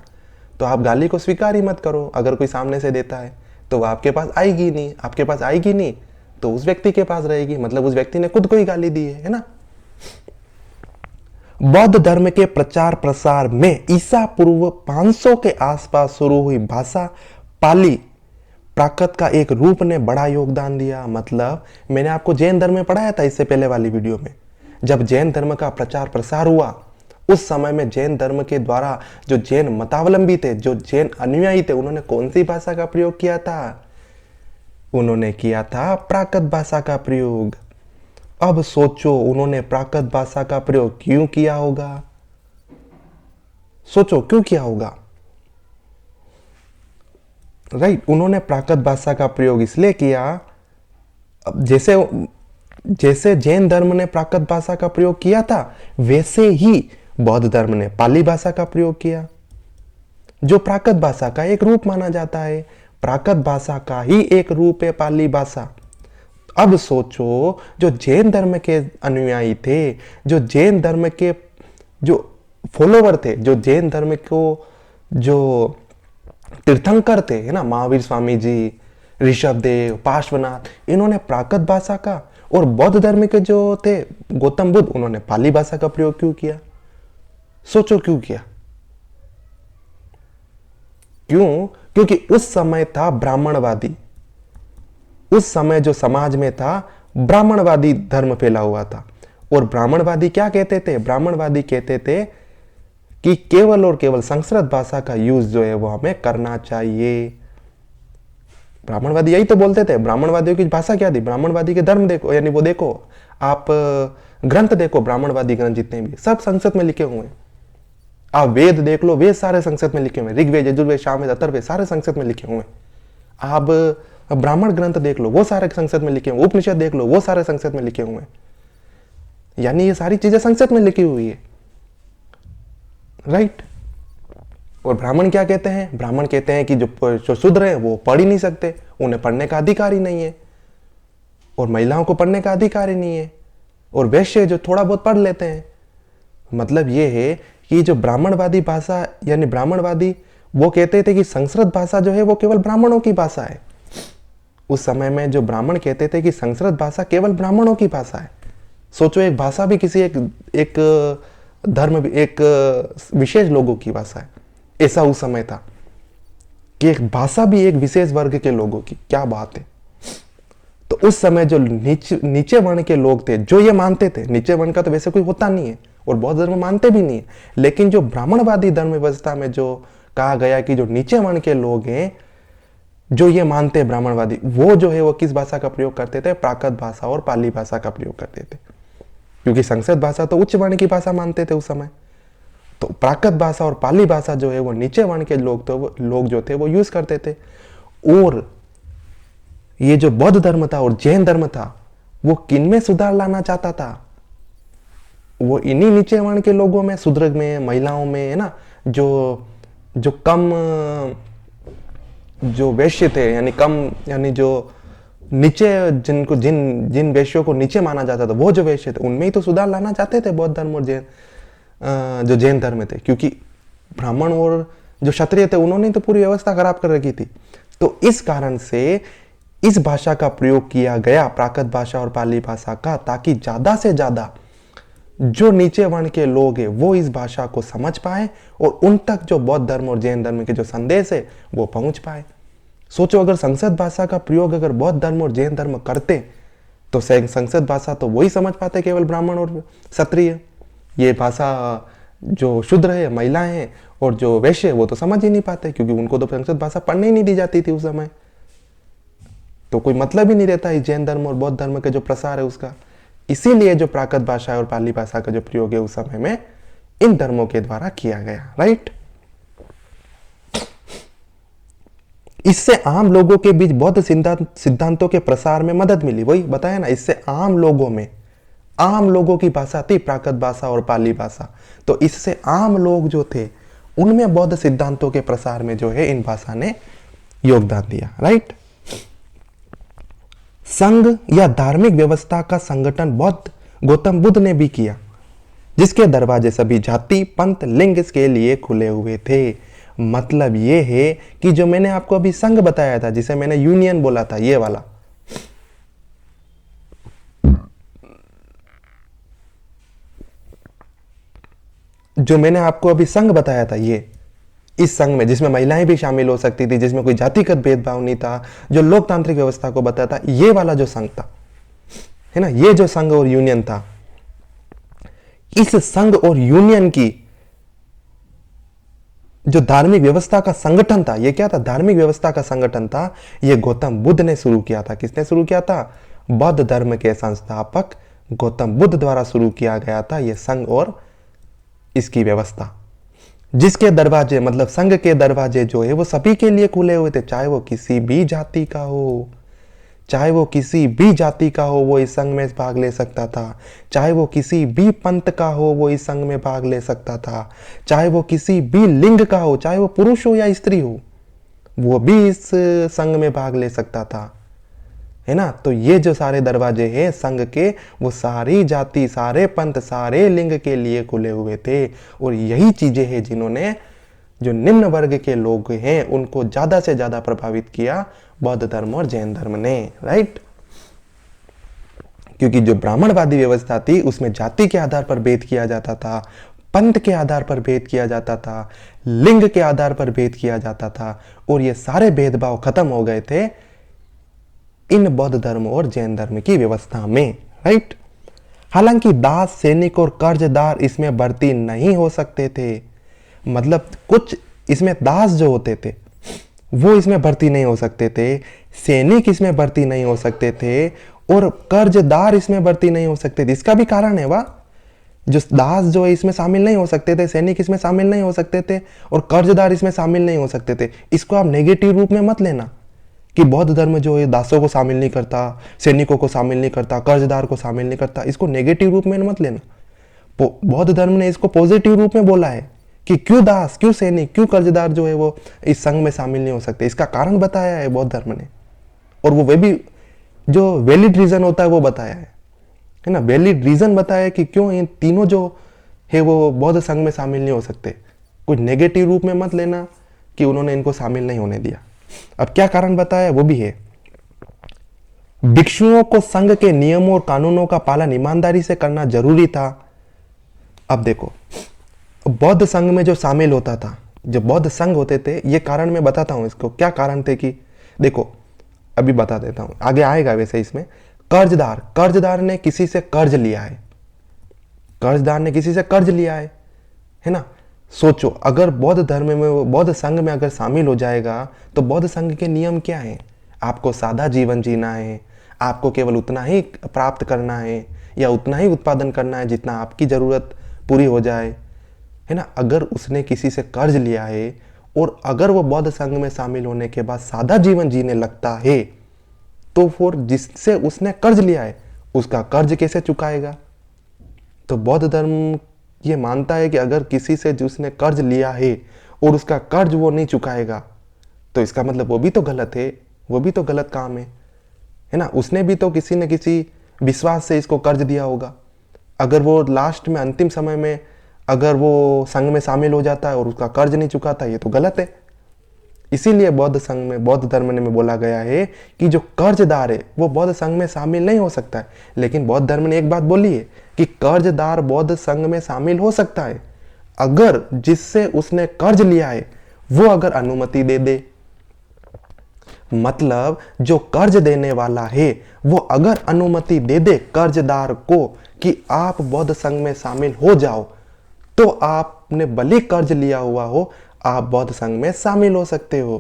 तो आप गाली को स्वीकार ही मत करो। अगर कोई सामने से देता है तो वो आपके पास आएगी नहीं, आपके पास आएगी नहीं तो उस व्यक्ति के पास रहेगी, मतलब उस व्यक्ति ने खुद को ही गाली दी है ना। बौद्ध धर्म के प्रचार प्रसार में ईसा पूर्व 500 के आसपास शुरू हुई भाषा पाली प्राकृत का एक रूप ने बड़ा योगदान दिया। मतलब मैंने आपको जैन धर्म में पढ़ाया था इससे पहले वाली वीडियो में, जब जैन धर्म का प्रचार प्रसार हुआ उस समय में जैन धर्म के द्वारा जो जैन मतावलंबी थे, जो जैन अनुयायी थे, उन्होंने कौन सी भाषा का प्रयोग किया था, उन्होंने किया था प्राकृत भाषा का प्रयोग। अब सोचो उन्होंने प्राकृत भाषा का प्रयोग क्यों किया होगा, सोचो क्यों किया होगा, राइट। उन्होंने प्राकृत भाषा का प्रयोग इसलिए किया, अब जैसे जैन धर्म ने प्राकृत भाषा का प्रयोग किया था वैसे ही बौद्ध धर्म ने पाली भाषा का प्रयोग किया, जो प्राकृत भाषा का एक रूप माना जाता है। प्राकृत भाषा का ही एक रूप है पाली भाषा। अब सोचो जो जैन धर्म के अनुयायी थे, जो जैन धर्म के जो फॉलोवर थे, जो जैन धर्म को जो तीर्थंकर थे, है ना, महावीर स्वामी जी, ऋषभदेव, पार्श्वनाथ, इन्होंने प्राकृत भाषा का, और बौद्ध धर्म के जो थे गौतम बुद्ध, उन्होंने पाली भाषा का प्रयोग क्यों किया, सोचो क्यों किया। क्यों? क्योंकि उस समय था ब्राह्मणवादी, उस समय जो समाज में था ब्राह्मणवादी धर्म फैला हुआ था। और ब्राह्मणवादी क्या कहते थे, ब्राह्मणवादी कहते थे कि केवल और केवल संस्कृत भाषा का यूज जो है वो हमें करना चाहिए। ब्राह्मणवादी यही तो बोलते थे। ब्राह्मणवादियों की भाषा क्या थी, ब्राह्मणवादी के धर्म देखो, यानी वो देखो, आप ग्रंथ देखो, ब्राह्मणवादी ग्रंथ जितने भी सब संस्कृत में लिखे हुए हैं। आप वेद देख लो, वेद सारे संस्कृत में लिखे हुए हैं, ऋग्वेद, यजुर्वेद, सामवेद, अथर्ववेद सारे संस्कृत में लिखे हुए हैं। आप ब्राह्मण ग्रंथ देख लो, वो सारे संस्कृत में लिखे हुए, उपनिषद देख लो, वो सारे संस्कृत में लिखे हुए हैं। यानी ये सारी चीजें संस्कृत में लिखी हुई है, राइट। और ब्राह्मण क्या कहते हैं, ब्राह्मण कहते हैं कि जो शूद्र हैं वो पढ़ ही नहीं सकते, उन्हें पढ़ने का अधिकार ही नहीं है, और महिलाओं को पढ़ने का अधिकार ही नहीं है, और वैश्य जो थोड़ा बहुत पढ़ लेते हैं। मतलब ये है कि जो ब्राह्मणवादी भाषा, यानी ब्राह्मणवादी वो कहते थे कि संस्कृत भाषा जो है वो केवल ब्राह्मणों की भाषा है। उस समय में जो ब्राह्मण कहते थे कि संस्कृत भाषा केवल ब्राह्मणों की भाषा है। सोचो एक भाषा भी किसी एक धर्म, एक विशेष लोगों की भाषा है, ऐसा उस समय था कि एक भाषा भी एक विशेष वर्ग के लोगों की, क्या बात है। तो उस समय जो नीचे वर्ण के लोग थे जो ये मानते थे, नीचे वर्ण का तो वैसे कोई होता नहीं है और बौद्ध धर्म मानते भी नहीं है, लेकिन जो ब्राह्मणवादी धर्म व्यवस्था में जो कहा गया कि जो नीचे वर्ण के लोग हैं जो ये मानते हैं ब्राह्मणवादी, वो जो है वो किस भाषा का प्रयोग करते थे, प्राकृत भाषा और पाली भाषा का प्रयोग करते थे, क्योंकि संस्कृत भाषा तो उच्च वर्ण की भाषा मानते थे उस समय। तो प्राकृत भाषा और पाली भाषा जो है वो नीचे वर्ण के लोग जो थे वो यूज करते थे। और ये जो बौद्ध धर्म था और जैन धर्म था वो किनमें सुधार लाना चाहता था, वो इन्हीं नीचे वर्ण के लोगों में, शूद्र में, महिलाओं में, है ना, जो कम, जो वैश्य थे, यानी कम, यानी जो नीचे जिनको जिन जिन वैश्यों को नीचे माना जाता था, वो जो वैश्य थे उनमें ही तो सुधार लाना चाहते थे बौद्ध धर्म और जैन, जो जैन धर्म थे, क्योंकि ब्राह्मण और जो क्षत्रिय थे उन्होंने तो पूरी व्यवस्था खराब कर रखी थी। तो इस कारण से इस भाषा का प्रयोग किया गया, प्राकृत भाषा और पाली भाषा का, ताकि ज्यादा से ज्यादा जो नीचे वर्ण के लोग हैं वो इस भाषा को समझ पाए और उन तक जो बौद्ध धर्म और जैन धर्म के जो संदेश है वो पहुंच पाए। सोचो, अगर संस्कृत भाषा का प्रयोग अगर बौद्ध धर्म और जैन धर्म करते तो संस्कृत भाषा तो वही समझ पाते केवल ब्राह्मण और क्षत्रिय। ये भाषा जो शूद्र है, महिलाएं हैं और जो वैश्य है वो तो समझ ही नहीं पाते, क्योंकि उनको तो संस्कृत भाषा पढ़ने ही नहीं दी जाती थी उस समय। तो कोई मतलब ही नहीं रहता इस जैन धर्म और बौद्ध धर्म का जो प्रसार है उसका। इसीलिए जो प्राकृत भाषा और पाली भाषा का जो प्रयोग है उस समय में इन धर्मों के द्वारा किया गया, राइट। इससे आम लोगों के बीच बौद्ध सिद्धांतों के प्रसार में मदद मिली। वही बताया ना, इससे आम लोगों की भाषा थी प्राकृत भाषा और पाली भाषा, तो इससे आम लोग जो थे उनमें बौद्ध सिद्धांतों के प्रसार में जो है इन भाषा ने योगदान दिया, राइट। संघ या धार्मिक व्यवस्था का संगठन गौतम बुद्ध ने भी किया, जिसके दरवाजे सभी जाति, पंथ, लिंग के लिए खुले हुए थे। मतलब ये है कि जो मैंने आपको अभी संघ बताया था, जिसे मैंने यूनियन बोला था, ये वाला, जो मैंने आपको अभी संघ बताया था, ये इस संघ में जिसमें महिलाएं भी शामिल हो सकती थी, जिसमें कोई जातिगत भेदभाव नहीं था, जो लोकतांत्रिक व्यवस्था को बताया था, ये वाला जो संघ था, है ना, ये जो संघ और यूनियन था, इस संघ और यूनियन की जो धार्मिक व्यवस्था का संगठन था, ये क्या था, धार्मिक व्यवस्था का संगठन था, ये गौतम बुद्ध ने शुरू किया था। किसने शुरू किया था? बौद्ध धर्म के संस्थापक गौतम बुद्ध द्वारा शुरू किया गया था ये संघ और इसकी व्यवस्था, जिसके दरवाजे, मतलब संघ के दरवाजे जो है वो सभी के लिए खुले हुए थे, चाहे वो किसी भी जाति का हो, चाहे वो किसी भी जाति का हो, वो इस संघ में भाग ले सकता था, चाहे वो किसी भी पंथ का हो, वो इस संघ में भाग ले सकता था, चाहे वो किसी भी लिंग का हो, चाहे वो पुरुष हो या स्त्री हो, वो भी इस संघ में भाग ले सकता था, है ना। तो ये जो सारे दरवाजे हैं संघ के, वो सारी जाति, सारे पंथ, सारे लिंग के लिए खुले हुए थे। और यही चीजें हैं जिन्होंने जो निम्न वर्ग के लोग हैं उनको ज्यादा से ज्यादा प्रभावित किया बौद्ध धर्म और जैन धर्म ने, राइट। क्योंकि जो ब्राह्मणवादी व्यवस्था थी उसमें जाति के आधार पर भेद किया जाता था, पंथ के आधार पर भेद किया जाता था, लिंग के आधार पर भेद किया जाता था, और ये सारे भेदभाव खत्म हो गए थे इन बौद्ध धर्म और जैन धर्म की व्यवस्था में, राइट। हालांकि दास, सैनिक और कर्जदार इसमें भर्ती नहीं हो सकते थे। मतलब कुछ इसमें दास जो होते थे वो इसमें भर्ती नहीं हो सकते थे, सैनिक इसमें भर्ती नहीं हो सकते थे, और कर्जदार इसमें भर्ती नहीं हो सकते थे। इसका भी कारण है वाह, जो दास जो है इसमें शामिल नहीं हो सकते थे, सैनिक इसमें शामिल नहीं हो सकते थे, और कर्जदार इसमें शामिल नहीं हो सकते थे। इसको आप नेगेटिव रूप में मत लेना कि बौद्ध धर्म जो है दासों को शामिल नहीं करता, सैनिकों को शामिल नहीं करता, कर्जदार को शामिल नहीं करता। इसको नेगेटिव रूप में मत लेना। बौद्ध धर्म ने इसको पॉजिटिव रूप में बोला है कि क्यों दास, क्यों सैनिक, क्यों कर्जदार जो है वो इस संघ में शामिल नहीं हो सकते। इसका कारण बताया है बौद्ध धर्म ने, और वो भी जो वैलिड रीजन होता है वो बताया है ना, वैलिड रीजन बताया कि क्यों इन तीनों जो है वो बौद्ध संघ में शामिल नहीं हो सकते। कोई नेगेटिव रूप में मत लेना कि उन्होंने इनको शामिल नहीं होने दिया। अब क्या कारण बताया वो भी है। भिक्षुओं को संघ के नियमों और कानूनों का पालन ईमानदारी से करना जरूरी था। अब देखो, बौद्ध संघ में जो शामिल होता था, जो बौद्ध संघ होते थे, ये कारण मैं बताता हूं इसको क्या कारण थे कि देखो अभी बता देता हूं, आगे आएगा वैसे इसमें। कर्जदार ने किसी से कर्ज लिया है, कर्जदार ने किसी से कर्ज लिया है ना। सोचो अगर बौद्ध धर्म में, बौद्ध संघ में अगर शामिल हो जाएगा तो बौद्ध संघ के नियम क्या हैं? आपको सादा जीवन जीना है, आपको केवल उतना ही प्राप्त करना है या उतना ही उत्पादन करना है जितना आपकी जरूरत पूरी हो जाए, है ना। अगर उसने किसी से कर्ज लिया है और अगर वो बौद्ध संघ में शामिल होने के बाद सादा जीवन जीने लगता है, तो फिर जिससे उसने कर्ज लिया है उसका कर्ज कैसे चुकाएगा? तो बौद्ध धर्म ये मानता है कि अगर किसी से जिसने कर्ज लिया है और उसका कर्ज वो नहीं चुकाएगा तो इसका मतलब वो भी तो गलत है, वो भी तो गलत काम है है ना, उसने भी तो किसी न किसी विश्वास से इसको कर्ज दिया होगा। अगर वो लास्ट में अंतिम समय में अगर वो संघ में शामिल हो जाता है और उसका कर्ज नहीं चुकाता, ये तो गलत है। इसीलिए बौद्ध संघ में, बौद्ध धर्म में बोला गया है कि जो कर्जदार है वो बौद्ध संघ में शामिल नहीं हो सकता है। लेकिन बौद्ध धर्म ने एक बात बोली है कि कर्जदार बौद्ध संघ में शामिल हो सकता है अगर जिससे उसने कर्ज लिया है वो अगर अनुमति दे दे। मतलब जो कर्ज देने वाला है वो अगर अनुमति दे दे कर्जदार को कि आप बौद्ध संघ में शामिल हो जाओ, तो आपने भले कर्ज लिया हुआ हो, आप बौद्ध संघ में शामिल हो सकते हो,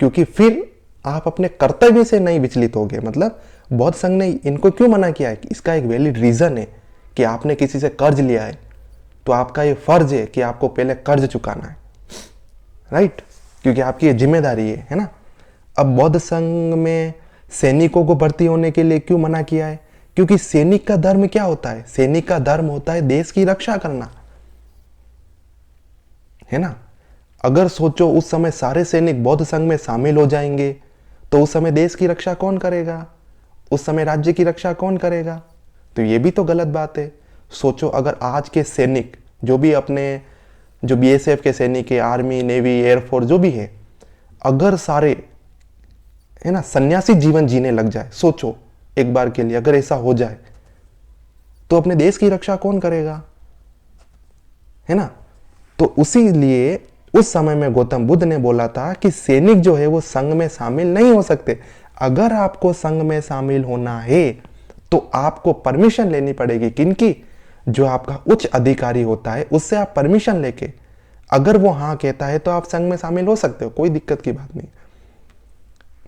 क्योंकि फिर आप अपने कर्तव्य से नहीं विचलित होगे। मतलब बौद्ध संघ ने इनको क्यों मना किया है कि इसका एक वैलिड रीजन है कि आपने किसी से कर्ज लिया है, तो आपका ये फर्ज है कि आपको पहले कर्ज चुकाना है, राइट, क्योंकि आपकी ये जिम्मेदारी है ना। अब बौद्ध संघ में सैनिकों को भर्ती होने के लिए क्यों मना किया है? क्योंकि सैनिक का धर्म क्या होता है? सैनिक का धर्म होता है देश की रक्षा करना, है ना। अगर सोचो उस समय सारे सैनिक बौद्ध संघ में शामिल हो जाएंगे तो उस समय देश की रक्षा कौन करेगा? उस समय राज्य की रक्षा कौन करेगा? तो ये भी तो गलत बात है। सोचो अगर आज के सैनिक जो भी अपने जो बीएसएफ के सैनिक है, आर्मी, नेवी, एयरफोर्स जो भी है, अगर सारे, है ना, सन्यासी जीवन जीने लग जाए, सोचो एक बार के लिए अगर ऐसा हो जाए तो अपने देश की रक्षा कौन करेगा, है ना। तो उसी लिए उस समय में गौतम बुद्ध ने बोला था कि सैनिक जो है वो संघ में शामिल नहीं हो सकते। अगर आपको संघ में शामिल होना है तो आपको परमिशन लेनी पड़ेगी। किनकी? जो आपका उच्च अधिकारी होता है उससे आप परमिशन लेके, अगर वो हाँ कहता है तो आप संघ में शामिल हो सकते हो, कोई दिक्कत की बात नहीं।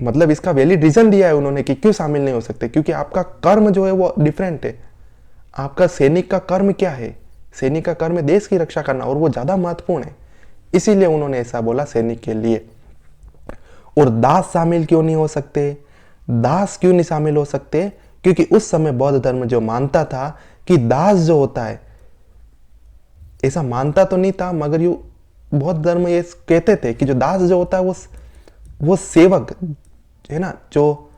मतलब इसका वैलिड रीजन दिया है उन्होंने कि क्यों शामिल नहीं हो सकते, क्योंकि आपका कर्म जो है वो डिफरेंट है। आपका सैनिक का कर्म क्या है? सैनिक का कर्म है देश की रक्षा करना, और वो ज्यादा महत्वपूर्ण है। इसीलिए उन्होंने ऐसा बोला सैनिक के लिए। और दास शामिल क्यों नहीं हो सकते? दास क्यों नहीं शामिल हो सकते? क्योंकि उस समय बौद्ध धर्म जो मानता था कि दास जो होता है, ऐसा मानता तो नहीं था मगर यू बौद्ध धर्म ये कहते थे कि जो दास जो होता है वो सेवक है ना, जो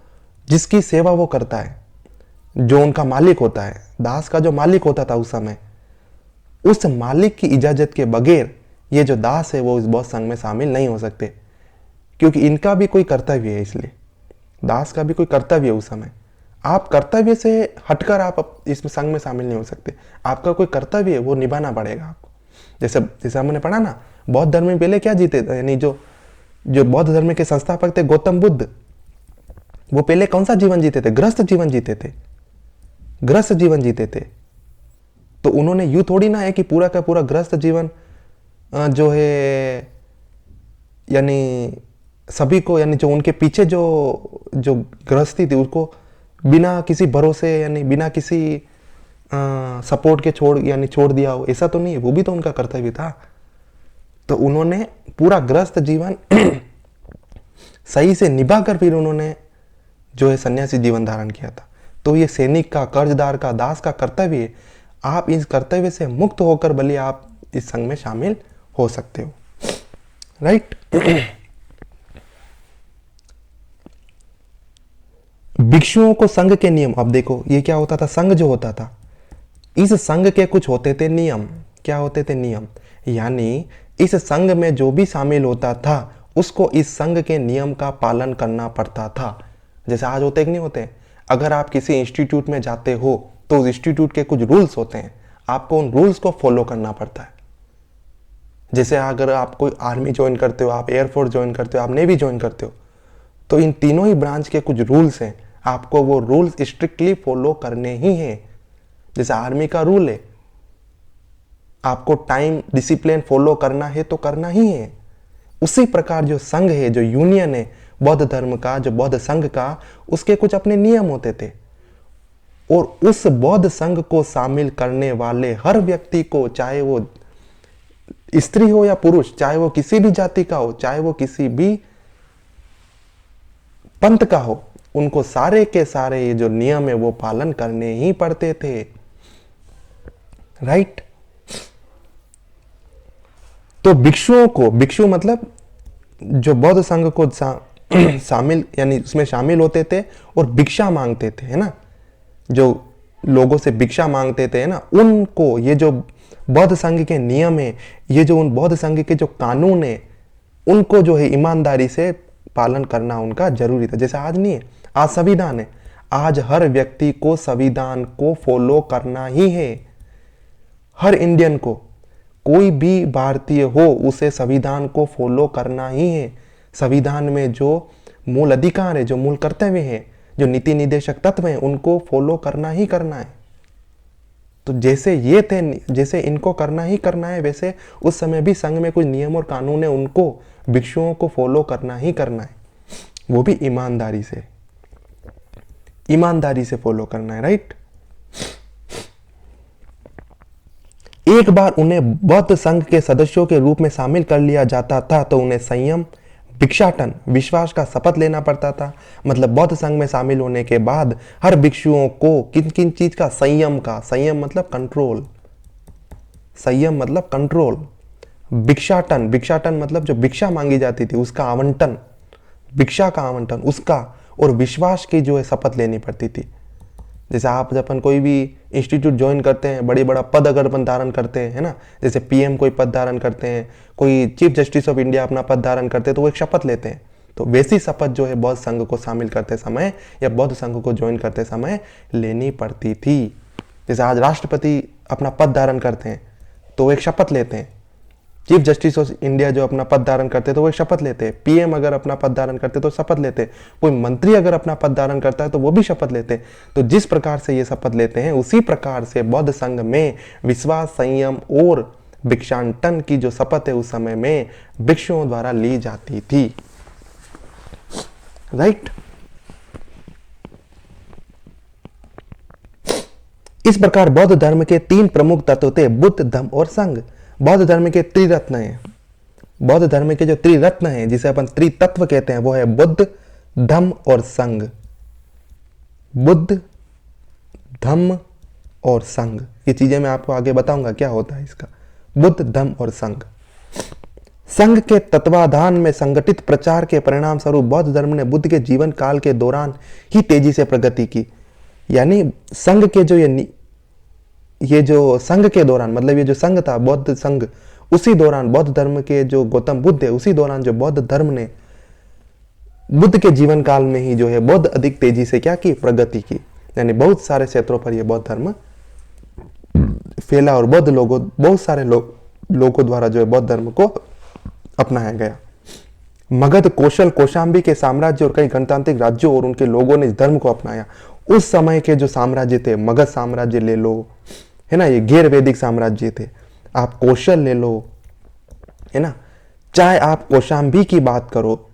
जिसकी सेवा वो करता है, जो उनका मालिक होता है। दास का जो मालिक होता था उस समय, उस मालिक की इजाजत के बगैर ये जो दास है वो इस बौद्ध संघ में शामिल नहीं हो सकते, क्योंकि इनका भी कोई कर्तव्य है। इसलिए दास का भी कोई कर्तव्य है उस समय। आप कर्तव्य से हटकर आप इस संघ में शामिल नहीं हो सकते। आपका कोई कर्तव्य है वो निभाना पड़ेगा आपको। जैसे जैसे हमने पढ़ा ना, बौद्ध धर्म में पहले क्या जीते, यानी जो बौद्ध धर्म के संस्थापक थे गौतम बुद्ध, वो पहले कौन सा जीवन जीते थे? गृहस्थ जीवन जीते थे, गृहस्थ जीवन जीते थे। तो उन्होंने यूं थोड़ी ना है कि पूरा का पूरा गृहस्थ जीवन जो है, यानी सभी को, यानी जो उनके पीछे जो गृहस्थी थी उसको बिना किसी भरोसे, यानी बिना किसी सपोर्ट के छोड़ दिया हो, ऐसा तो नहीं है। वो भी तो उनका कर्तव्य था। तो उन्होंने पूरा गृहस्थ जीवन सही से निभाकर फिर उन्होंने जो है सन्यासी जीवन धारण किया था। तो ये सैनिक का, कर्जदार का, दास का कर्तव्य है। आप इस कर्तव्य से मुक्त होकर भले आप इस संघ में शामिल हो सकते हो, राइट। भिक्षुओं को संघ के नियम, अब देखो ये क्या होता था, संघ जो होता था, इस संघ के कुछ होते थे नियम। क्या होते थे? नियम। यानी इस संघ में जो भी शामिल होता था उसको इस संघ के नियम का पालन करना पड़ता था। जैसे आज होते कि नहीं होते, अगर आप किसी इंस्टीट्यूट में जाते हो तो उस इंस्टीट्यूट के कुछ रूल्स होते हैं, आपको उन रूल्स को फॉलो करना पड़ता है। जैसे अगर आप कोई आर्मी ज्वाइन करते हो, आप एयरफोर्स ज्वाइन करते हो, आप नेवी ज्वाइन करते हो, तो इन तीनों ही ब्रांच के कुछ रूल्स हैं, आपको वो रूल्स स्ट्रिक्टली फॉलो करने ही हैं। जैसे आर्मी का रूल है, आपको टाइम डिसिप्लिन फॉलो करना है तो करना ही है। उसी प्रकार जो संघ है, जो यूनियन है बौद्ध धर्म का, जो बौद्ध संघ का, उसके कुछ अपने नियम होते थे। और उस बौद्ध संघ को शामिल करने वाले हर व्यक्ति को, चाहे वो स्त्री हो या पुरुष, चाहे वो किसी भी जाति का हो, चाहे वो किसी भी पंथ का हो, उनको सारे के सारे ये जो नियम है वो पालन करने ही पड़ते थे, राइट। तो भिक्षुओं को, भिक्षु मतलब जो बौद्ध संघ को शामिल यानी उसमें शामिल होते थे और भिक्षा मांगते थे, है ना, जो लोगों से भिक्षा मांगते थे, है ना, उनको ये जो बौद्ध संघ के नियम है, ये जो उन बौद्ध संघ के जो कानून है, उनको जो है ईमानदारी से पालन करना उनका जरूरी था। जैसे आज नहीं है, आज संविधान है, आज हर व्यक्ति को संविधान को फॉलो करना ही है। हर इंडियन को, कोई भी भारतीय हो, उसे संविधान को फॉलो करना ही है। संविधान में जो मूल अधिकार है, जो मूल कर्तव्य है, जो नीति निर्देशक तत्व हैं, उनको फॉलो करना ही करना है। तो जैसे ये थे, जैसे इनको करना ही करना है, वैसे उस समय भी संघ में कुछ नियम और कानून है, उनको भिक्षुओं को फॉलो करना ही करना है, वो भी ईमानदारी से, ईमानदारी से फॉलो करना है, राइट। एक बार उन्हें बौद्ध संघ के सदस्यों के रूप में शामिल कर लिया जाता था तो उन्हें संयम, भिक्षाटन, विश्वास का शपथ लेना पड़ता था। मतलब बौद्ध संघ में शामिल होने के बाद हर भिक्षुओं को किन किन चीज का, संयम का, संयम मतलब कंट्रोल, संयम मतलब कंट्रोल, भिक्षाटन, भिक्षाटन मतलब जो भिक्षा मांगी जाती थी उसका आवंटन, भिक्षा का आवंटन उसका, और विश्वास की जो है शपथ लेनी पड़ती थी। जैसे आप जब अपन कोई भी इंस्टीट्यूट ज्वाइन करते हैं, बड़ी बड़ा पद अगर अपन धारण करते हैं, है ना, जैसे पीएम कोई पद धारण करते हैं, कोई चीफ जस्टिस ऑफ इंडिया अपना पद धारण करते हैं, तो वो एक शपथ लेते हैं। तो वैसी शपथ जो है बौद्ध संघ को शामिल करते समय या बौद्ध संघ को ज्वाइन करते समय लेनी पड़ती थी। जैसे आज राष्ट्रपति अपना पद धारण करते हैं तो वो एक शपथ लेते हैं, चीफ जस्टिस ऑफ इंडिया जो अपना पद धारण करते तो वो एक शपथ लेते हैं, पीएम अगर अपना पद धारण करते तो शपथ लेते हैं, कोई मंत्री अगर अपना पद धारण करता है तो वो भी शपथ लेते हैं। तो जिस प्रकार से ये शपथ लेते हैं, उसी प्रकार से बौद्ध संघ में विश्वास, संयम और भिक्षाटन की जो शपथ है उस समय में भिक्षुओं द्वारा ली जाती थी, राइट। इस प्रकार बौद्ध धर्म के 3 प्रमुख तत्व थे, बुद्ध, धम्म और संघ। बौद्ध धर्म के त्रिरत्न हैं, बौद्ध धर्म के जो त्रिरत्न हैं, जिसे अपन त्रितत्व कहते हैं, वो है बुद्ध, धम्म और संघ। बुद्ध, धम्म और संघ, ये चीजें मैं आपको आगे बताऊंगा क्या होता है इसका, बुद्ध, धम्म और संघ। संघ के तत्वाधान में संगठित प्रचार के परिणाम स्वरूप बौद्ध धर्म ने बुद्ध के जीवन काल के दौरान ही तेजी से प्रगति की। यानी संघ के जो ये जो संघ के दौरान, मतलब ये जो संघ था बौद्ध संघ, उसी दौरान बौद्ध धर्म के जो गौतम बुद्ध है, उसी दौरान जो बौद्ध धर्म ने बुद्ध के जीवन काल में ही जो है बौद्ध अधिक तेजी से क्या की, प्रगति की। यानी बहुत सारे क्षेत्रों पर यह बौद्ध धर्म फैला और बौद्ध लोगों, बहुत सारे लोगों द्वारा जो है बौद्ध धर्म को अपनाया गया। मगध, कौशल, कौशांबी के साम्राज्य और कई गणतांत्रिक राज्यों और उनके लोगों ने इस धर्म को अपनाया। उस समय के जो साम्राज्य थे, मगध साम्राज्य ले लो, है ना, ये गैर वैदिक साम्राज्य थे, आप कौशल ले लो, है ना, चाहे आप कौशांबी की बात करो,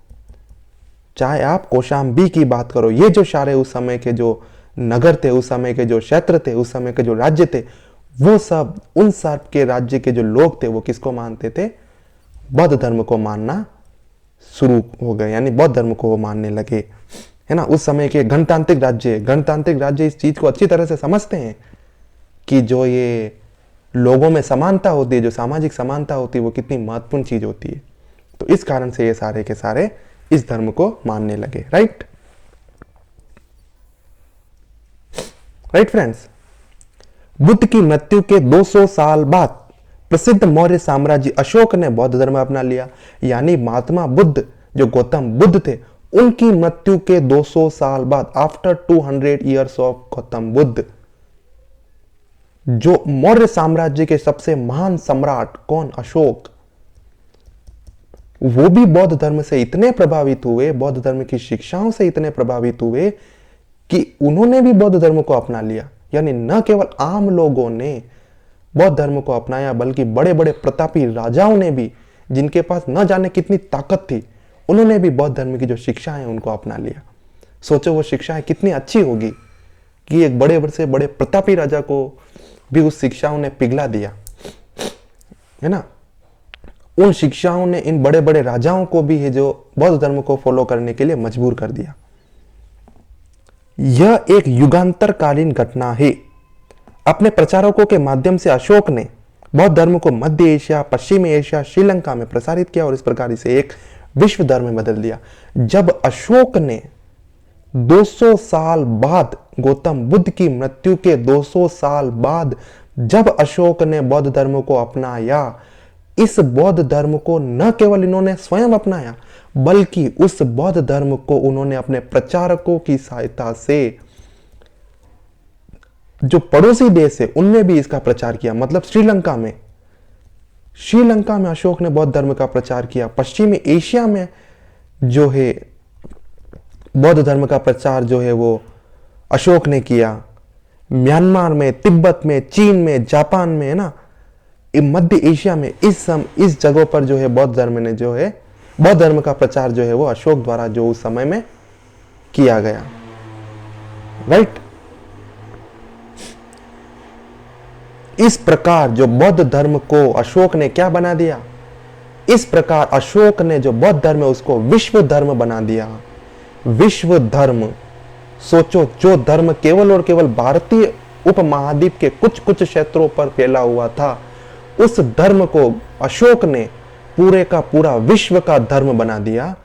चाहे आप कौशांबी की बात करो, ये जो सारे उस समय के जो नगर थे, उस समय के जो क्षेत्र थे, उस समय के जो राज्य थे, वो सब, उन सब के राज्य के जो लोग थे वो किसको मानते थे, बौद्ध धर्म को मानना शुरू हो गए, यानी बौद्ध धर्म को वो मानने लगे, है ना। उस समय के गणतांत्रिक राज्य इस चीज को अच्छी तरह से समझते हैं कि जो ये लोगों में समानता होती है, जो सामाजिक समानता होती है, वो कितनी महत्वपूर्ण चीज होती है। तो इस कारण से ये सारे के सारे इस धर्म को मानने लगे, राइट फ्रेंड्स। बुद्ध की मृत्यु के 200 साल बाद प्रसिद्ध मौर्य साम्राज्य अशोक ने बौद्ध धर्म अपना लिया। यानी महात्मा बुद्ध जो गौतम बुद्ध थे, उनकी मृत्यु के 200 साल बाद, after 200 years of Gautam Buddha, जो मौर्य साम्राज्य के सबसे महान सम्राट कौन, अशोक, वो भी बौद्ध धर्म से इतने प्रभावित हुए, बौद्ध धर्म की शिक्षाओं से इतने प्रभावित हुए कि उन्होंने भी बौद्ध धर्म को अपना लिया। यानी न केवल आम लोगों ने बौद्ध धर्म को अपनाया, बल्कि बड़े बड़े प्रतापी राजाओं ने भी, जिनके पास न जाने कितनी ताकत थी, उन्होंने भी बौद्ध धर्म की जो शिक्षाएं हैं उनको अपना लिया। सोचो वो शिक्षाएं कितनी अच्छी होगी कि एक बड़े से बड़े प्रतापी राजा को भी उस शिक्षाओं ने पिघला दिया, है ना। उन शिक्षाओं ने इन बड़े बड़े राजाओं को भी है जो बौद्ध धर्म को फॉलो करने के लिए मजबूर कर दिया। यह एक युगांतरकालीन घटना है। अपने प्रचारकों के माध्यम से अशोक ने बौद्ध धर्म को मध्य एशिया, पश्चिमी एशिया, श्रीलंका में प्रसारित किया और इस प्रकार इसे एक विश्व धर्म में बदल दिया। जब अशोक ने 200 साल बाद, गौतम बुद्ध की मृत्यु के 200 साल बाद जब अशोक ने बौद्ध धर्म को अपनाया, इस बौद्ध धर्म को न केवल इन्होंने स्वयं अपनाया बल्कि उस बौद्ध धर्म को उन्होंने अपने प्रचारकों की सहायता से जो पड़ोसी देश है उनमें भी इसका प्रचार किया। मतलब श्रीलंका में अशोक ने बौद्ध धर्म का प्रचार किया। पश्चिमी एशिया में जो है बौद्ध धर्म का प्रचार जो है वो अशोक ने किया। म्यांमार में, तिब्बत में, चीन में, जापान में, है ना, मध्य एशिया में इस जगहों पर जो है बौद्ध धर्म का प्रचार जो है वो अशोक द्वारा जो उस समय में किया गया। राइट। इस प्रकार जो बौद्ध धर्म को अशोक ने क्या बना दिया, इस प्रकार अशोक ने जो बौद्ध धर्म है उसको विश्व धर्म बना दिया। विश्व धर्म, सोचो, जो धर्म केवल और केवल भारतीय उपमहाद्वीप के कुछ कुछ क्षेत्रों पर फैला हुआ था, उस धर्म को अशोक ने पूरे का पूरा विश्व का धर्म बना दिया,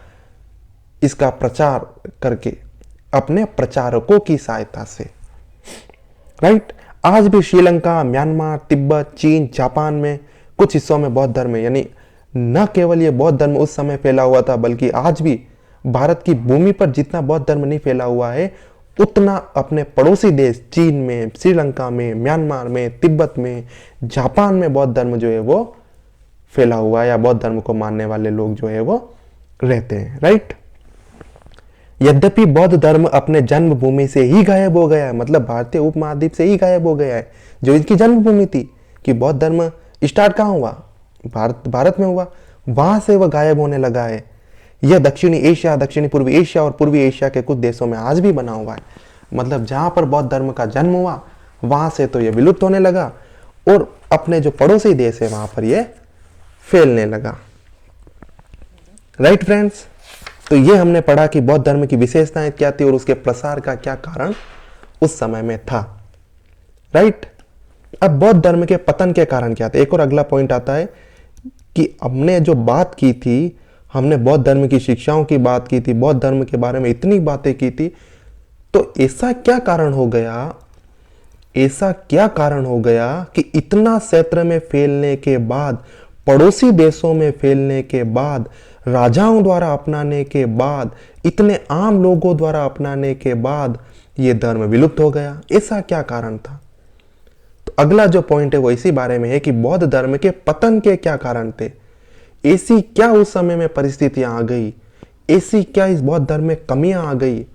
इसका प्रचार करके अपने प्रचारकों की सहायता से। राइट। आज भी श्रीलंका, म्यांमार, तिब्बत, चीन, जापान में कुछ हिस्सों में बौद्ध धर्म है। यानी न केवल ये बौद्ध धर्म उस समय फैला हुआ था बल्कि आज भी भारत की भूमि पर जितना बौद्ध धर्म नहीं फैला हुआ है उतना अपने पड़ोसी देश चीन में, श्रीलंका में, म्यांमार में, तिब्बत में, जापान में बौद्ध धर्म जो है वो फैला हुआ है या बौद्ध धर्म को मानने वाले लोग जो है वो रहते हैं। राइट। यद्यपि बौद्ध धर्म अपने जन्मभूमि से ही गायब हो गया है, मतलब भारतीय उपमहाद्वीप से ही गायब हो गया है, जो इसकी जन्मभूमि थी कि बौद्ध धर्म स्टार्ट कहाँ हुआ, भारत में हुआ, वहां से वह गायब होने लगा है। यह दक्षिणी एशिया, दक्षिणी पूर्वी एशिया और पूर्वी एशिया के कुछ देशों में आज भी बना हुआ है। मतलब जहां पर बौद्ध धर्म का जन्म हुआ वहां से तो यह विलुप्त होने लगा और अपने जो पड़ोसी देश है वहां पर यह फैलने लगा। Right friends. तो ये हमने पढ़ा कि बौद्ध धर्म की विशेषताएं क्या थी और उसके प्रसार का क्या कारण उस समय में था। राइट। अब बौद्ध धर्म के पतन के कारण क्या थे। एक और अगला पॉइंट आता है कि हमने जो बात की थी, हमने बौद्ध धर्म की शिक्षाओं की बात की थी, बौद्ध धर्म के बारे में इतनी बातें की थी, तो ऐसा क्या कारण हो गया कि इतना क्षेत्र में फैलने के बाद, पड़ोसी देशों में फैलने के बाद, राजाओं द्वारा अपनाने के बाद, इतने आम लोगों द्वारा अपनाने के बाद यह धर्म विलुप्त हो गया। ऐसा क्या कारण था। तो अगला जो पॉइंट है वो इसी बारे में है कि बौद्ध धर्म के पतन के क्या कारण थे। ऐसी क्या उस समय में परिस्थितियां आ गई, ऐसी क्या इस बौद्ध धर्म में कमियां आ गई,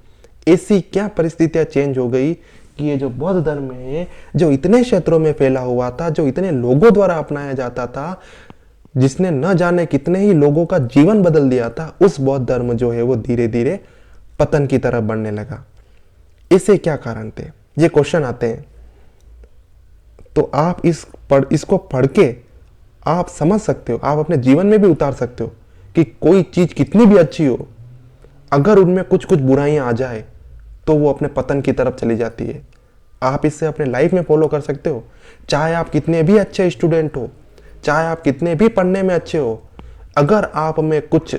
ऐसी क्या परिस्थितियां चेंज हो गई कि ये जो बौद्ध धर्म है, जो इतने क्षेत्रों में फैला हुआ था, जो इतने लोगों द्वारा अपनाया जाता था, जिसने न जाने कितने ही लोगों का जीवन बदल दिया था, उस बौद्ध धर्म जो है वो धीरे धीरे पतन की तरफ बढ़ने लगा। इससे क्या कारण थे, ये क्वेश्चन आते हैं। तो आप इसको पढ़ के आप समझ सकते हो, आप अपने जीवन में भी उतार सकते हो कि कोई चीज कितनी भी अच्छी हो, अगर उनमें कुछ कुछ बुराइयां आ जाए तो वो अपने पतन की तरफ चली जाती है। आप इससे अपने लाइफ में फॉलो कर सकते हो। चाहे आप कितने भी अच्छे स्टूडेंट हो, चाहे आप कितने भी पढ़ने में अच्छे हो, अगर आप में कुछ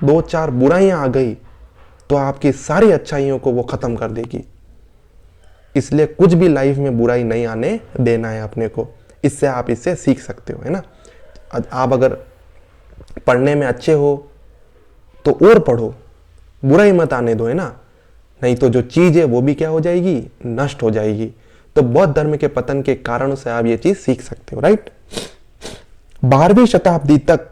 2-4 बुराइयां आ गई तो आपकी सारी अच्छाइयों को वो खत्म कर देगी। इसलिए कुछ भी लाइफ में बुराई नहीं आने देना है अपने को। इससे आप इससे सीख सकते हो, है ना। आप अगर पढ़ने में अच्छे हो तो और पढ़ो, बुराई मत आने दो, है ना, नहीं तो जो चीज है वो भी क्या हो जाएगी, नष्ट हो जाएगी। तो बौद्ध धर्म के पतन के कारणों से आप ये चीज सीख सकते हो। राइट। 12वीं शताब्दी तक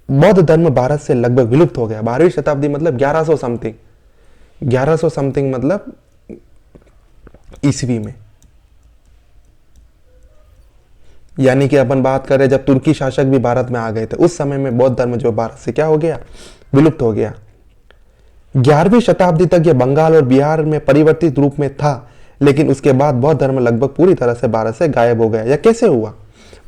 बौद्ध धर्म भारत से लगभग विलुप्त हो गया। 12वीं शताब्दी मतलब 1100 समथिंग मतलब ईस्वी में, यानी कि अपन बात करें जब तुर्की शासक भी भारत में आ गए थे, उस समय में बौद्ध धर्म जो भारत से क्या हो गया, विलुप्त हो गया। 11वीं शताब्दी तक यह बंगाल और बिहार में परिवर्तित रूप में था, लेकिन उसके बाद बौद्ध धर्म लगभग पूरी तरह से भारत से गायब हो गया। यह कैसे हुआ,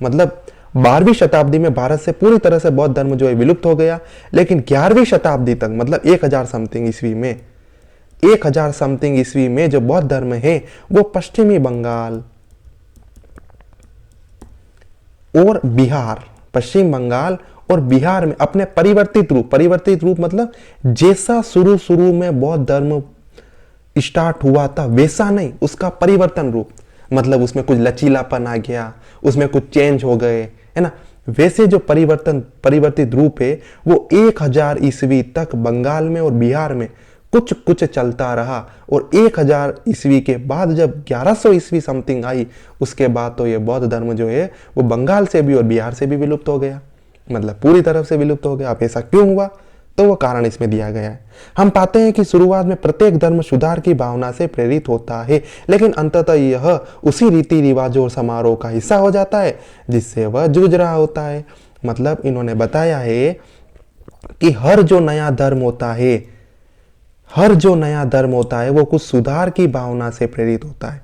मतलब 12वीं शताब्दी में भारत से पूरी तरह से बौद्ध धर्म जो है विलुप्त हो गया, लेकिन 11वीं शताब्दी तक मतलब 1000 समथिंग ईस्वी में जो बौद्ध धर्म है वो पश्चिमी बंगाल और बिहार, पश्चिम बंगाल और बिहार में अपने परिवर्तित रूप मतलब जैसा शुरू शुरू में बौद्ध धर्म स्टार्ट हुआ था वैसा नहीं, उसका परिवर्तन रूप, मतलब उसमें कुछ लचीलापन आ गया, उसमें कुछ चेंज हो गए, है ना। वैसे जो परिवर्तित रूप है वो 1000 ईस्वी तक बंगाल में और बिहार में कुछ कुछ चलता रहा, और 1000 ईस्वी के बाद जब 1100 ईस्वी समथिंग आई, उसके बाद तो ये बौद्ध धर्म जो है वो बंगाल से भी और बिहार से भी विलुप्त हो गया, मतलब पूरी तरफ से विलुप्त हो गया। अब ऐसा क्यों हुआ, तो वो कारण इसमें दिया गया है। हम पाते हैं कि शुरुआत में प्रत्येक धर्म सुधार की भावना से प्रेरित होता है, लेकिन अंततः यह उसी रीति रिवाजों और समारोह का हिस्सा हो जाता है जिससे वह जूझ रहा होता है। मतलब इन्होंने बताया है कि हर जो नया धर्म होता है वो कुछ सुधार की भावना से प्रेरित होता है।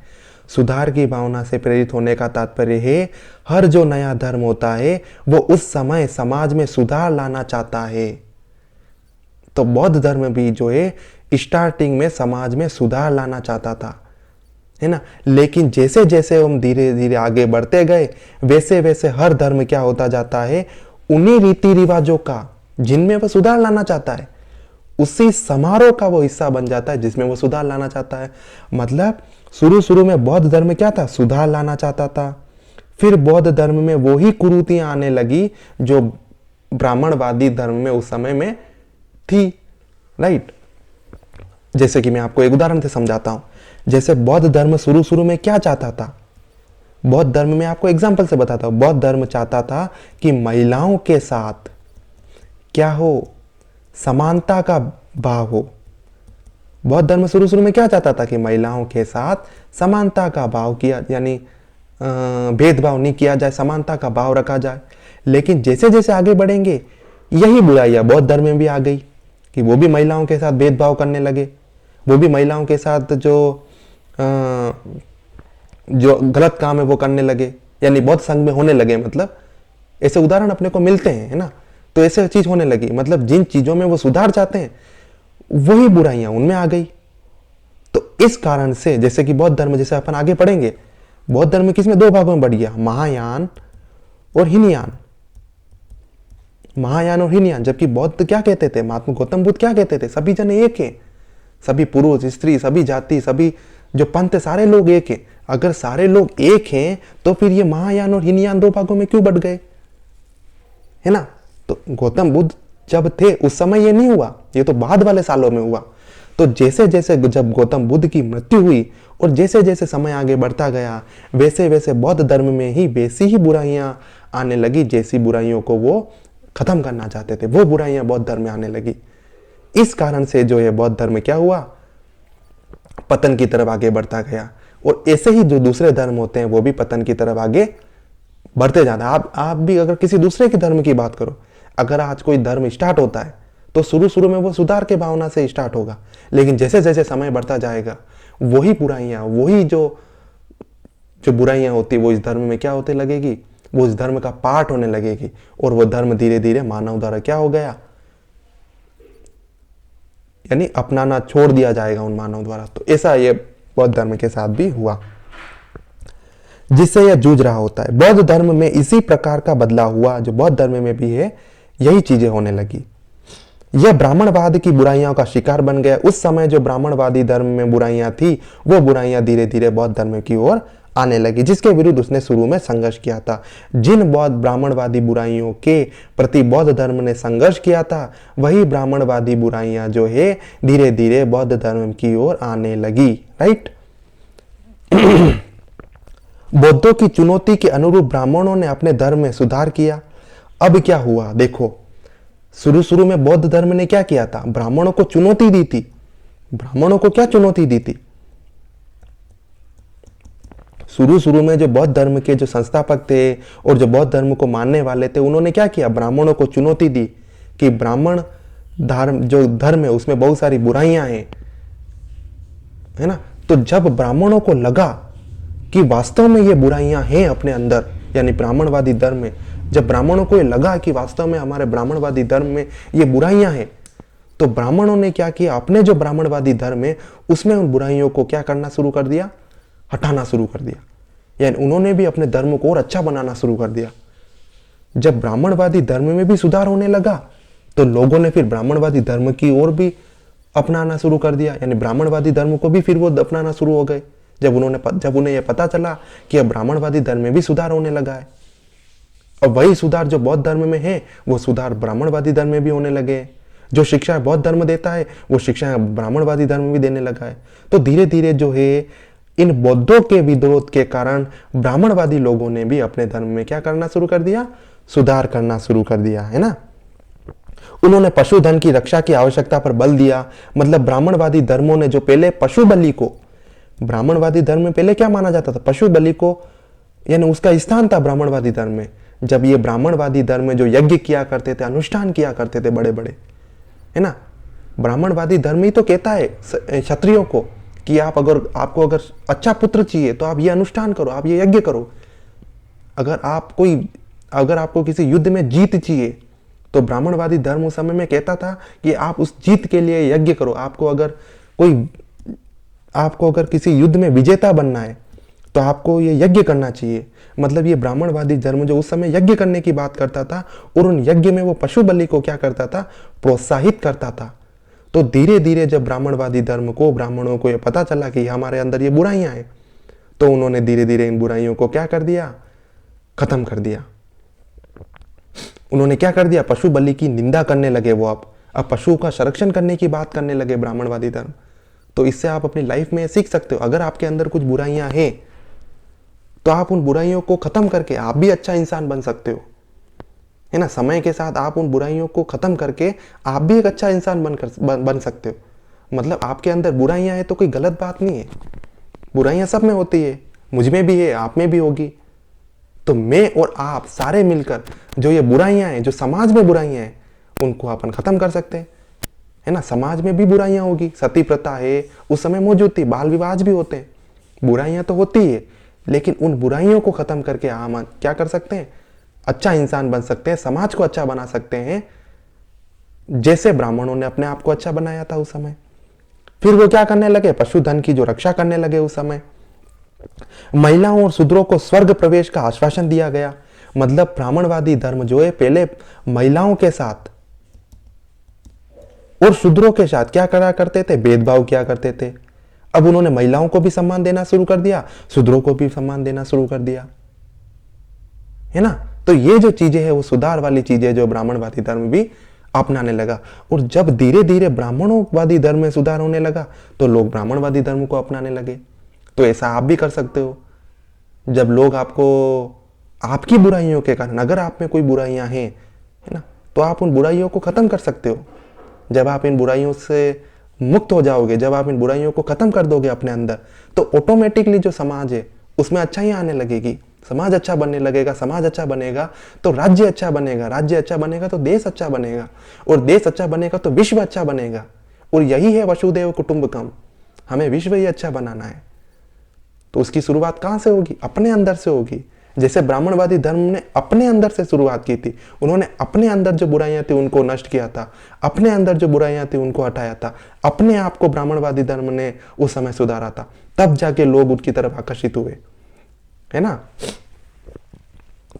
सुधार की भावना से प्रेरित होने का तात्पर्य है हर जो नया धर्म होता है वो उस समय समाज में सुधार लाना चाहता है। तो बौद्ध धर्म भी जो है स्टार्टिंग में समाज में सुधार लाना चाहता था, है ना। लेकिन जैसे जैसे हम धीरे धीरे आगे बढ़ते गए वैसे वैसे हर धर्म क्या होता जाता है, उन्हीं रीति रिवाजों का जिनमें वह सुधार लाना चाहता है, उसी समारोह का वो हिस्सा बन जाता है जिसमें वो सुधार लाना चाहता है। मतलब शुरू में बौद्ध धर्म क्या था, सुधार लाना चाहता था। फिर बौद्ध धर्म में वो ही कुरीतियां आने लगी जो ब्राह्मणवादी धर्म में उस समय में थी, राइट। जैसे कि मैं आपको एक उदाहरण से समझाता हूं। जैसे बौद्ध धर्म शुरू में क्या चाहता था, बौद्ध धर्म में आपको एग्जांपल से बताता हूं। बौद्ध धर्म चाहता था कि महिलाओं के साथ क्या हो, समानता का भाव हो। बौद्ध धर्म शुरू में क्या चाहता था कि महिलाओं के साथ समानता का भाव किया, यानी भेदभाव नहीं किया जाए, समानता का भाव रखा जाए। लेकिन जैसे जैसे आगे बढ़ेंगे यही बुराइयां बौद्ध धर्म में भी आ गई कि वो भी महिलाओं के साथ भेदभाव करने लगे, वो भी महिलाओं के साथ जो गलत काम है वो करने लगे, यानी बौद्ध संघ में होने लगे। मतलब ऐसे उदाहरण अपने को मिलते हैं, है ना। तो ऐसे चीज होने लगी, मतलब जिन चीजों में वो सुधार चाहते हैं वही बुराइयां उनमें आ गई। तो इस कारण से जैसे कि बौद्ध धर्म, जैसे अपन आगे पढ़ेंगे, बौद्ध धर्म किसमें दो भागों में बढ़ गया, महायान और हीनयान। महायान और हीनयान। जबकि बौद्ध क्या कहते थे, महात्मा गौतम बुद्ध क्या कहते थे, सभी जन एक हैं, सभी पुरुष स्त्री सभी जाति सभी जो पंथ सारे लोग एक हैं। अगर सारे लोग एक हैं तो फिर ये महायान और हीनयान दो भागों में क्यों बढ़ गए, है ना। तो गौतम बुद्ध जब थे उस समय ये नहीं हुआ, ये तो बाद वाले सालों में हुआ। तो जैसे जैसे जब गौतम बुद्ध की मृत्यु हुई और जैसे जैसे समय आगे बढ़ता गया वैसे वैसे बौद्ध धर्म में ही वैसी ही बुराइयां आने लगी जैसी बुराइयों को वो खत्म करना चाहते थे, वो बुराइयां बौद्ध धर्म में आने लगी। इस कारण से जो है बौद्ध धर्म क्या हुआ, पतन की तरफ आगे बढ़ता गया। और ऐसे ही जो दूसरे धर्म होते हैं वो भी पतन की तरफ आगे बढ़ते जाते हैं। आप भी अगर किसी दूसरे के धर्म की बात करो, अगर आज कोई धर्म स्टार्ट होता है तो शुरू में वो सुधार के भावना से स्टार्ट होगा, लेकिन जैसे जैसे समय बढ़ता जाएगा वही बुराइयां, वही जो बुराइयां होती वो इस धर्म में क्या होते लगेगी, वो इस धर्म का पार्ट होने लगेगी। और वो धर्म धीरे धीरे मानव द्वारा क्या हो गया, यानी अपनाना छोड़ दिया जाएगा उन मानव द्वारा। तो ऐसा ये बौद्ध धर्म के साथ भी हुआ जिससे यह जूझ रहा होता है। बौद्ध धर्म में इसी प्रकार का बदलाव हुआ जो बौद्ध धर्म में भी है, यही चीजें होने लगी। यह ब्राह्मणवाद की बुराइयों का शिकार बन गया। उस समय जो ब्राह्मणवादी धर्म में बुराइयां थी वो बुराइयां धीरे धीरे बौद्ध धर्म की ओर आने लगी, जिसके विरुद्ध उसने शुरू में संघर्ष किया था। जिन बौद्ध ब्राह्मणवादी बुराइयों के प्रति बौद्ध धर्म ने संघर्ष किया था वही ब्राह्मणवादी बुराइयां जो है धीरे धीरे बौद्ध धर्म की ओर आने लगी, राइट। बौद्धों की चुनौती के अनुरूप ब्राह्मणों ने अपने धर्म में सुधार किया। अब क्या हुआ देखो, शुरू में बौद्ध धर्म ने क्या किया था, ब्राह्मणों को चुनौती दी थी। ब्राह्मणों को क्या चुनौती दी थी, शुरू में जो बौद्ध धर्म के जो संस्थापक थे और जो बौद्ध धर्म को मानने वाले थे उन्होंने क्या किया, ब्राह्मणों को चुनौती दी कि ब्राह्मण धर्म जो धर्म है उसमें बहुत सारी बुराइयां हैं, है ना। तो जब ब्राह्मणों को लगा कि वास्तव में ये बुराइयां हैं अपने अंदर, यानी ब्राह्मणवादी धर्म में जब ब्राह्मणों को ये लगा कि वास्तव में हमारे ब्राह्मणवादी धर्म में ये बुराइयां हैं, तो ब्राह्मणों ने क्या किया, अपने जो ब्राह्मणवादी धर्म है उसमें उन बुराइयों को क्या करना शुरू कर दिया, हटाना शुरू कर दिया। यानी उन्होंने भी अपने धर्म को और अच्छा बनाना शुरू कर दिया। जब ब्राह्मणवादी धर्म में भी सुधार होने लगा तो लोगों ने फिर ब्राह्मणवादी धर्म की ओर भी अपनाना शुरू कर दिया, यानी ब्राह्मणवादी धर्म को भी फिर वो अपनाना शुरू हो गए जब उन्हें यह पता चला कि अब ब्राह्मणवादी धर्म में भी सुधार होने लगा है। और वही सुधार जो बौद्ध धर्म में है वो सुधार ब्राह्मणवादी धर्म में भी होने लगे। जो शिक्षा बौद्ध धर्म देता है वो शिक्षा ब्राह्मणवादी धर्म में भी देने लगा है। तो धीरे धीरे जो है इन बौद्धों के विरोध के कारण ब्राह्मणवादी लोगों ने भी अपने धर्म में क्या करना शुरू कर दिया, सुधार करना शुरू कर दिया, है ना। उन्होंने पशुधन की रक्षा की आवश्यकता पर बल दिया। मतलब ब्राह्मणवादी धर्मों ने जो पहले पशु बलि को, ब्राह्मणवादी धर्म में पहले क्या माना जाता था, पशु बलि को, यानी उसका स्थान था ब्राह्मणवादी धर्म में। जब ये ब्राह्मणवादी धर्म में जो यज्ञ किया करते थे, अनुष्ठान किया करते थे बड़े बड़े, है ना, ब्राह्मणवादी धर्म ही तो कहता है क्षत्रियों को कि आपको अगर अच्छा पुत्र चाहिए तो आप ये अनुष्ठान करो, आप ये यज्ञ करो। अगर आपको किसी युद्ध में जीत चाहिए तो ब्राह्मणवादी धर्म उस समय में कहता था कि आप उस जीत के लिए यज्ञ करो। आपको अगर किसी युद्ध में विजेता बनना है तो आपको ये यज्ञ करना चाहिए। मतलब ये ब्राह्मणवादी धर्म जो उस समय यज्ञ करने की बात करता था और उन यज्ञ में वो पशु बलि को क्या करता था, प्रोत्साहित करता था। तो धीरे धीरे जब ब्राह्मणवादी धर्म को, ब्राह्मणों को ये पता चला कि हमारे अंदर ये बुराइयां हैं, तो उन्होंने धीरे धीरे इन बुराइयों को क्या कर दिया, खत्म कर दिया। उन्होंने क्या कर दिया, पशु बलि की निंदा करने लगे। वो अब पशुओं का संरक्षण करने की बात करने लगे ब्राह्मणवादी धर्म। तो इससे आप अपनी लाइफ में सीख सकते हो, अगर आपके अंदर कुछ बुराइयां हैं तो आप उन बुराइयों को खत्म करके आप भी अच्छा इंसान बन सकते हो, है ना। समय के साथ आप उन बुराइयों को खत्म करके आप भी एक अच्छा इंसान बन सकते हो। मतलब आपके अंदर बुराइयां हैं तो कोई गलत बात नहीं है, बुराइयां सब में होती है, मुझ में भी है, आप में भी होगी। तो मैं और आप सारे मिलकर जो ये बुराइयां हैं, जो समाज में बुराइयां हैं, उनको अपन खत्म कर सकते हैं, है ना। समाज में भी बुराइयां होगी, सती प्रथा है उस समय मौजूद थी, बाल विवाह भी होते हैं, बुराइयां तो होती है, लेकिन उन बुराइयों को खत्म करके हम क्या कर सकते हैं, अच्छा इंसान बन सकते हैं, समाज को अच्छा बना सकते हैं, जैसे ब्राह्मणों ने अपने आप को अच्छा बनाया था उस समय। फिर वो क्या करने लगे, पशुधन की जो रक्षा करने लगे उस समय। महिलाओं और शूद्रों को स्वर्ग प्रवेश का आश्वासन दिया गया। मतलब ब्राह्मणवादी धर्म जो है पहले महिलाओं के साथ और शूद्रों के साथ क्या करा करते थे, भेदभाव किया करते थे। अब उन्होंने महिलाओं को भी सम्मान देना शुरू कर दिया, शूद्रों को भी सम्मान देना शुरू कर दिया, है ना। तो ये जो चीजें है वो सुधार वाली चीजें जो ब्राह्मणवादी धर्म भी अपनाने लगा। और जब धीरे धीरे ब्राह्मणवादी धर्म में सुधार होने लगा तो लोग ब्राह्मणवादी धर्म को अपनाने लगे। तो ऐसा आप भी कर सकते हो। जब लोग आपको आपकी बुराइयों के कारण, अगर आप में कोई बुराइयां हैं, है ना, तो आप उन बुराइयों को खत्म कर सकते हो। जब आप इन बुराइयों से मुक्त हो जाओगे, जब आप इन बुराइयों को खत्म कर दोगे अपने अंदर, तो ऑटोमेटिकली जो समाज है उसमें अच्छाई आने लगेगी, समाज अच्छा बनने लगेगा। समाज अच्छा बनेगा तो राज्य अच्छा बनेगा, राज्य अच्छा बनेगा तो देश अच्छा बनेगा, और देश अच्छा बनेगा तो विश्व अच्छा बनेगा। और यही है वसुधैव कुटुंबकम, हमें विश्व ही अच्छा बनाना है। तो उसकी शुरुआत कहां से होगी, अपने अंदर से होगी। जैसे ब्राह्मणवादी धर्म ने अपने अंदर से शुरुआत की थी, उन्होंने अपने अंदर जो बुराइयां थी उनको नष्ट किया था, अपने अंदर जो बुराइयां थी उनको हटाया था, अपने आप को ब्राह्मणवादी धर्म ने उस समय सुधारा था, तब जाके लोग उनकी तरफ आकर्षित हुए, है ना।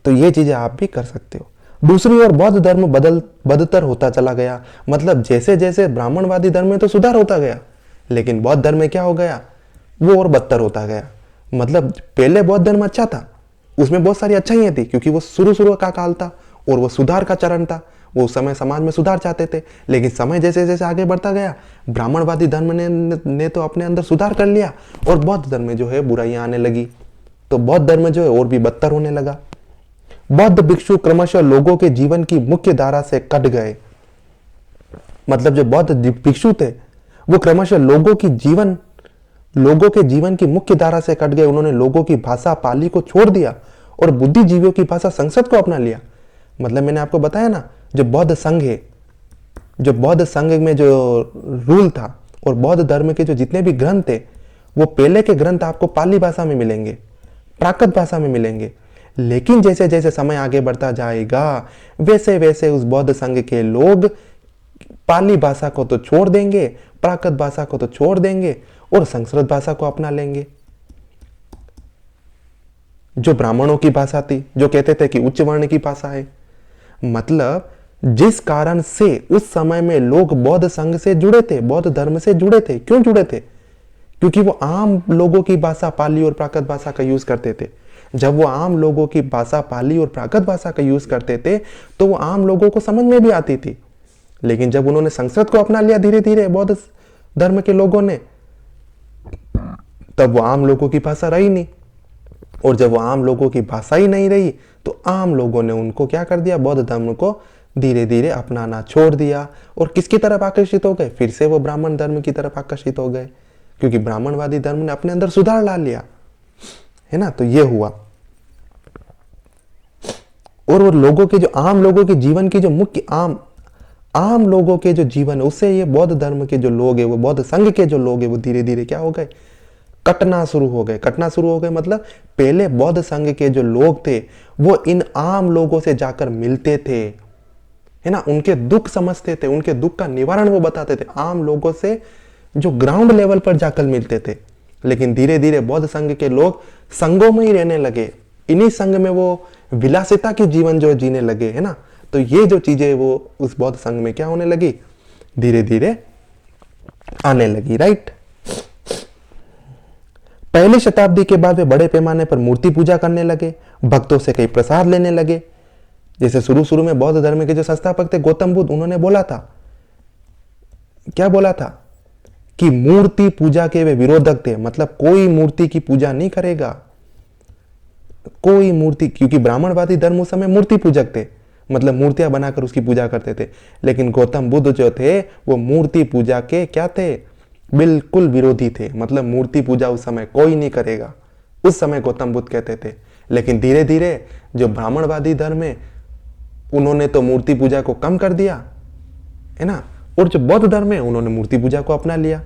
तो ये चीजें आप भी कर सकते हो। दूसरी ओर बौद्ध धर्म बदतर होता चला गया। मतलब जैसे जैसे ब्राह्मणवादी धर्म में तो सुधार होता गया, लेकिन बौद्ध धर्म में क्या हो गया, वो और बदतर होता गया। मतलब पहले बौद्ध धर्म अच्छा था, उसमें बहुत सारी अच्छाइयां थी, क्योंकि वो शुरू का काल था और वो सुधार का चरण था। वो उस समय समाज में सुधार चाहते थे, लेकिन समय जैसे जैसे आगे बढ़ता गया, ब्राह्मणवादी धर्म ने तो अपने अंदर सुधार कर लिया और बौद्ध धर्म में जो है बुराइयां आने लगी। तो बौद्ध धर्म जो है और भी बदतर होने लगा। बौद्ध भिक्षु क्रमशः लोगों के जीवन की मुख्य धारा से कट गए। मतलब जो बौद्ध भिक्षु थे वो क्रमशः लोगों के जीवन की मुख्य धारा से कट गए। उन्होंने लोगों की भाषा पाली को छोड़ दिया और बुद्धिजीवियों की भाषा संस्कृत को अपना लिया। मतलब मैंने आपको बताया ना, जो बौद्ध संघ है, जो बौद्ध संघ में जो रूल था और बौद्ध धर्म के जो जितने भी ग्रंथ थे, वो पहले के ग्रंथ आपको पाली भाषा में मिलेंगे, प्राकृत भाषा में मिलेंगे। लेकिन जैसे जैसे समय आगे बढ़ता जाएगा वैसे वैसे उस बौद्ध संघ के लोग पाली भाषा को तो छोड़ देंगे, प्राकृत भाषा को तो छोड़ देंगे और संस्कृत भाषा को अपना लेंगे। जो ब्राह्मणों की भाषा थी, जो कहते थे कि उच्च वर्ण की भाषा है, मतलब जिस कारण से उस समय में लोग बौद्ध संघ से जुड़े थे, बौद्ध धर्म से जुड़े थे। क्यों जुड़े थे? क्योंकि वो आम लोगों की भाषा पाली और प्राकृत भाषा का यूज करते थे। जब वो आम लोगों की भाषा पाली और प्राकृत भाषा का यूज करते थे तो वो आम लोगों को समझ में भी आती थी। लेकिन जब उन्होंने संस्कृत को अपना लिया धीरे धीरे बौद्ध धर्म के लोगों ने, तब वो आम लोगों की भाषा रही नहीं। और जब वो आम लोगों की भाषा ही नहीं रही तो आम लोगों ने उनको क्या कर दिया, बौद्ध धर्म को धीरे धीरे अपनाना छोड़ दिया। और किसकी तरफ आकर्षित हो गए? फिर से वो ब्राह्मण धर्म की तरफ आकर्षित हो गए, क्योंकि ब्राह्मणवादी धर्म ने अपने अंदर सुधार ला लिया, है ना। तो ये हुआ। और वो लोगों के जो आम लोगों के जीवन की जो मुख्य आम लोगों के जो जीवन है उससे ये बौद्ध धर्म के जो लोग है, वो बौद्ध संघ के जो लोग है, वो धीरे धीरे क्या हो गए, कटना शुरू हो गए। कटना शुरू हो गए मतलब पहले बौद्ध संघ के जो लोग थे वो इन आम लोगों से जाकर मिलते थे, है ना, उनके दुख समझते थे, उनके दुख का निवारण वो बताते थे, आम लोगों से जो ग्राउंड लेवल पर जाकर मिलते थे। लेकिन धीरे धीरे बौद्ध संघ के लोग संघों में ही रहने लगे, इन्हीं संघ में वो विलासिता की जीवन जो जीने लगे, है ना। तो ये जो चीजें वो उस बौद्ध संघ में क्या होने लगी, धीरे धीरे आने लगी, राइट। पहली शताब्दी के बाद वे बड़े पैमाने पर मूर्ति पूजा करने लगे, भक्तों से कई प्रसाद लेने लगे। जैसे शुरू में बौद्ध धर्म के जो संस्थापक थे गौतम बुद्ध, उन्होंने बोला था, क्या बोला था कि मूर्ति पूजा के वे विरोधक थे, मतलब कोई मूर्ति की पूजा नहीं करेगा, कोई मूर्ति, क्योंकि ब्राह्मणवादी धर्म उस समय मूर्ति पूजक थे, मतलब मूर्तियां बनाकर उसकी पूजा करते थे। लेकिन गौतम बुद्ध जो थे वो मूर्ति पूजा के क्या थे, बिल्कुल विरोधी थे, मतलब मूर्ति पूजा उस समय कोई नहीं करेगा, उस समय गौतम बुद्ध कहते थे। लेकिन धीरे धीरे जो ब्राह्मणवादी धर्म है उन्होंने तो मूर्ति पूजा को कम कर दिया, है ना, और जो बौद्ध धर्म है उन्होंने मूर्ति पूजा को अपना लिया।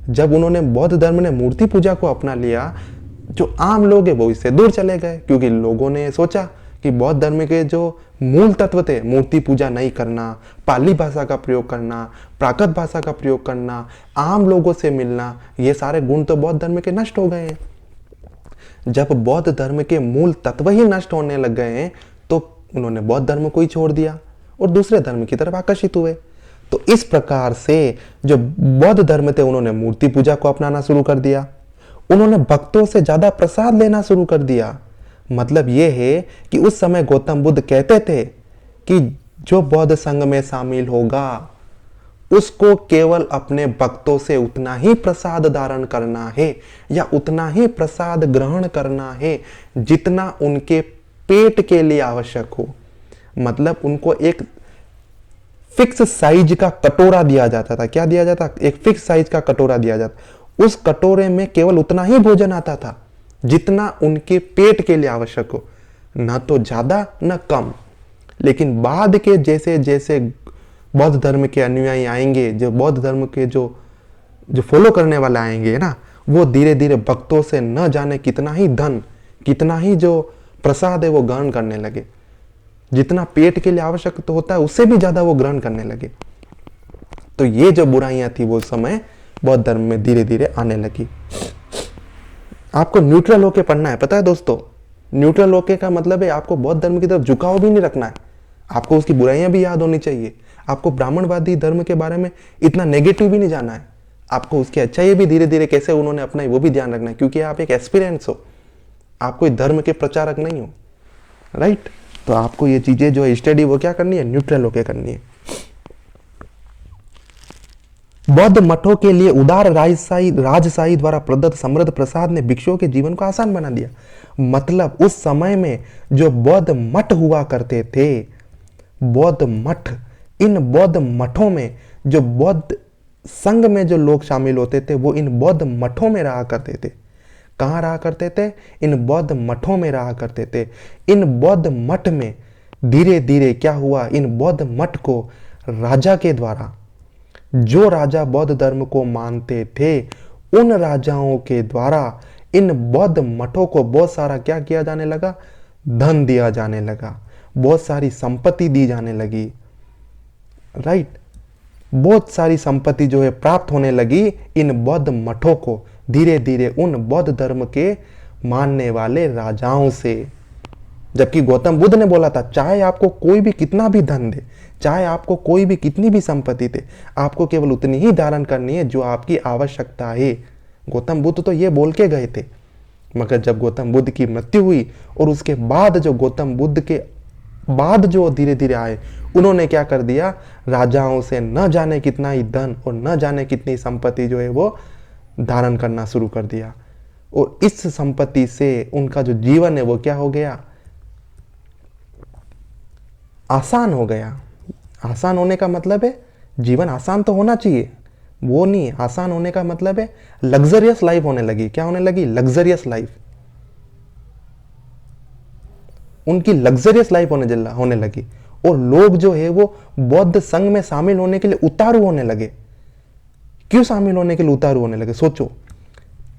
जब उन्होंने बौद्ध धर्म ने मूर्ति पूजा को अपना लिया, जो आम लोग है वो इससे दूर चले गए, क्योंकि लोगों ने सोचा कि बौद्ध धर्म के जो मूल तत्व थे, मूर्ति पूजा नहीं करना, पाली भाषा का प्रयोग करना, प्राकृत भाषा का प्रयोग करना, आम लोगों से मिलना, ये सारे गुण तो बौद्ध धर्म के नष्ट हो गए हैं। जब बौद्ध धर्म के मूल तत्व ही नष्ट होने लग गए हैं तो उन्होंने बौद्ध धर्म को ही छोड़ दिया और दूसरे धर्म की तरफ आकर्षित हुए। तो इस प्रकार से जो बौद्ध धर्म थे उन्होंने मूर्ति पूजा को अपनाना शुरू कर दिया, उन्होंने भक्तों से ज्यादा प्रसाद लेना शुरू कर दिया। मतलब यह है कि उस समय गौतम बुद्ध कहते थे कि जो बौद्ध संघ में शामिल होगा उसको केवल अपने भक्तों से उतना ही प्रसाद धारण करना है या उतना ही प्रसाद ग्रहण करना है जितना उनके पेट के लिए आवश्यक हो। मतलब उनको एक फिक्स साइज का कटोरा दिया जाता था। क्या दिया जाता? एक फिक्स साइज का कटोरा दिया जाता। उस कटोरे में केवल उतना ही भोजन आता था जितना उनके पेट के लिए आवश्यक हो, ना तो ज्यादा ना कम। लेकिन बाद के जैसे जैसे बौद्ध धर्म के अनुयायी आएंगे, जो बौद्ध धर्म के जो फॉलो करने वाले आएंगे ना, वो धीरे धीरे भक्तों से न जाने कितना ही धन, कितना ही जो प्रसाद है वो ग्रहण करने लगे। जितना पेट के लिए आवश्यक तो होता है उससे भी ज्यादा वो ग्रहण करने लगे। तो ये जो बुराइयां थी वो समय बौद्ध धर्म में धीरे धीरे आने लगी। आपको न्यूट्रल होके पढ़ना है, पता है दोस्तों। न्यूट्रल होके का मतलब है आपको बौद्ध धर्म की तरफ झुकाव भी नहीं रखना है, आपको उसकी बुराइयां भी याद होनी चाहिए। आपको ब्राह्मणवादी धर्म के बारे में इतना नेगेटिव भी नहीं जाना है, आपको उसकी अच्छाई भी धीरे धीरे कैसे उन्होंने अपनाई वो भी ध्यान रखना है, क्योंकि आप एक एस्पिरेंट्स हो, आप कोई धर्म के प्रचारक नहीं हो, राइट। तो आपको ये चीजें जो स्टडी वो क्या करनी है, न्यूट्रल होके करनी है। बौद्ध मठों के लिए उदार राजशाही द्वारा प्रदत्त समृद्ध प्रसाद ने भिक्षुओं के जीवन को आसान बना दिया। मतलब उस समय में जो बौद्ध मठ हुआ करते थे, बौद्ध मठ, इन बौद्ध मठों में जो बौद्ध संघ में जो लोग शामिल होते थे वो इन बौद्ध मठों में रहा करते थे। कहाँ रहा करते थे? इन बौद्ध मठों में रहा करते थे। इन बौद्ध मठ में धीरे धीरे क्या हुआ, इन बौद्ध मठ को राजा के द्वारा, जो राजा बौद्ध धर्म को मानते थे उन राजाओं के द्वारा इन बौद्ध मठों को बहुत सारा क्या किया जाने लगा, धन दिया जाने लगा, बहुत सारी संपत्ति दी जाने लगी, राइट। बहुत सारी संपत्ति जो है प्राप्त होने लगी इन बौद्ध मठों को धीरे धीरे उन बौद्ध धर्म के मानने वाले राजाओं से। जबकि गौतम बुद्ध ने बोला था चाहे आपको कोई भी कितना भी धन दे, चाहे आपको कोई भी कितनी भी संपत्ति दे, आपको केवल उतनी ही धारण करनी है जो आपकी आवश्यकता है। गौतम बुद्ध तो ये बोल के गए थे, मगर जब गौतम बुद्ध की मृत्यु हुई और उसके बाद जो गौतम बुद्ध के बाद जो धीरे धीरे आए, उन्होंने क्या कर दिया, राजाओं से न जाने कितना ही धन और न जाने कितनी संपत्ति जो है वो धारण करना शुरू कर दिया। और इस संपत्ति से उनका जो जीवन है वो क्या हो गया, आसान हो गया। आसान होने का मतलब है जीवन आसान तो होना चाहिए, वो नहीं। आसान होने का मतलब है लग्जरियस लाइफ होने लगी। क्या होने लगी, लग्जरियस लाइफ। उनकी लग्जरियस लाइफ होने लगी। और लोग जो है वो बौद्ध संघ में शामिल होने के लिए उतारू होने लगे। क्यों शामिल होने के लिए उतारू होने लगे, सोचो।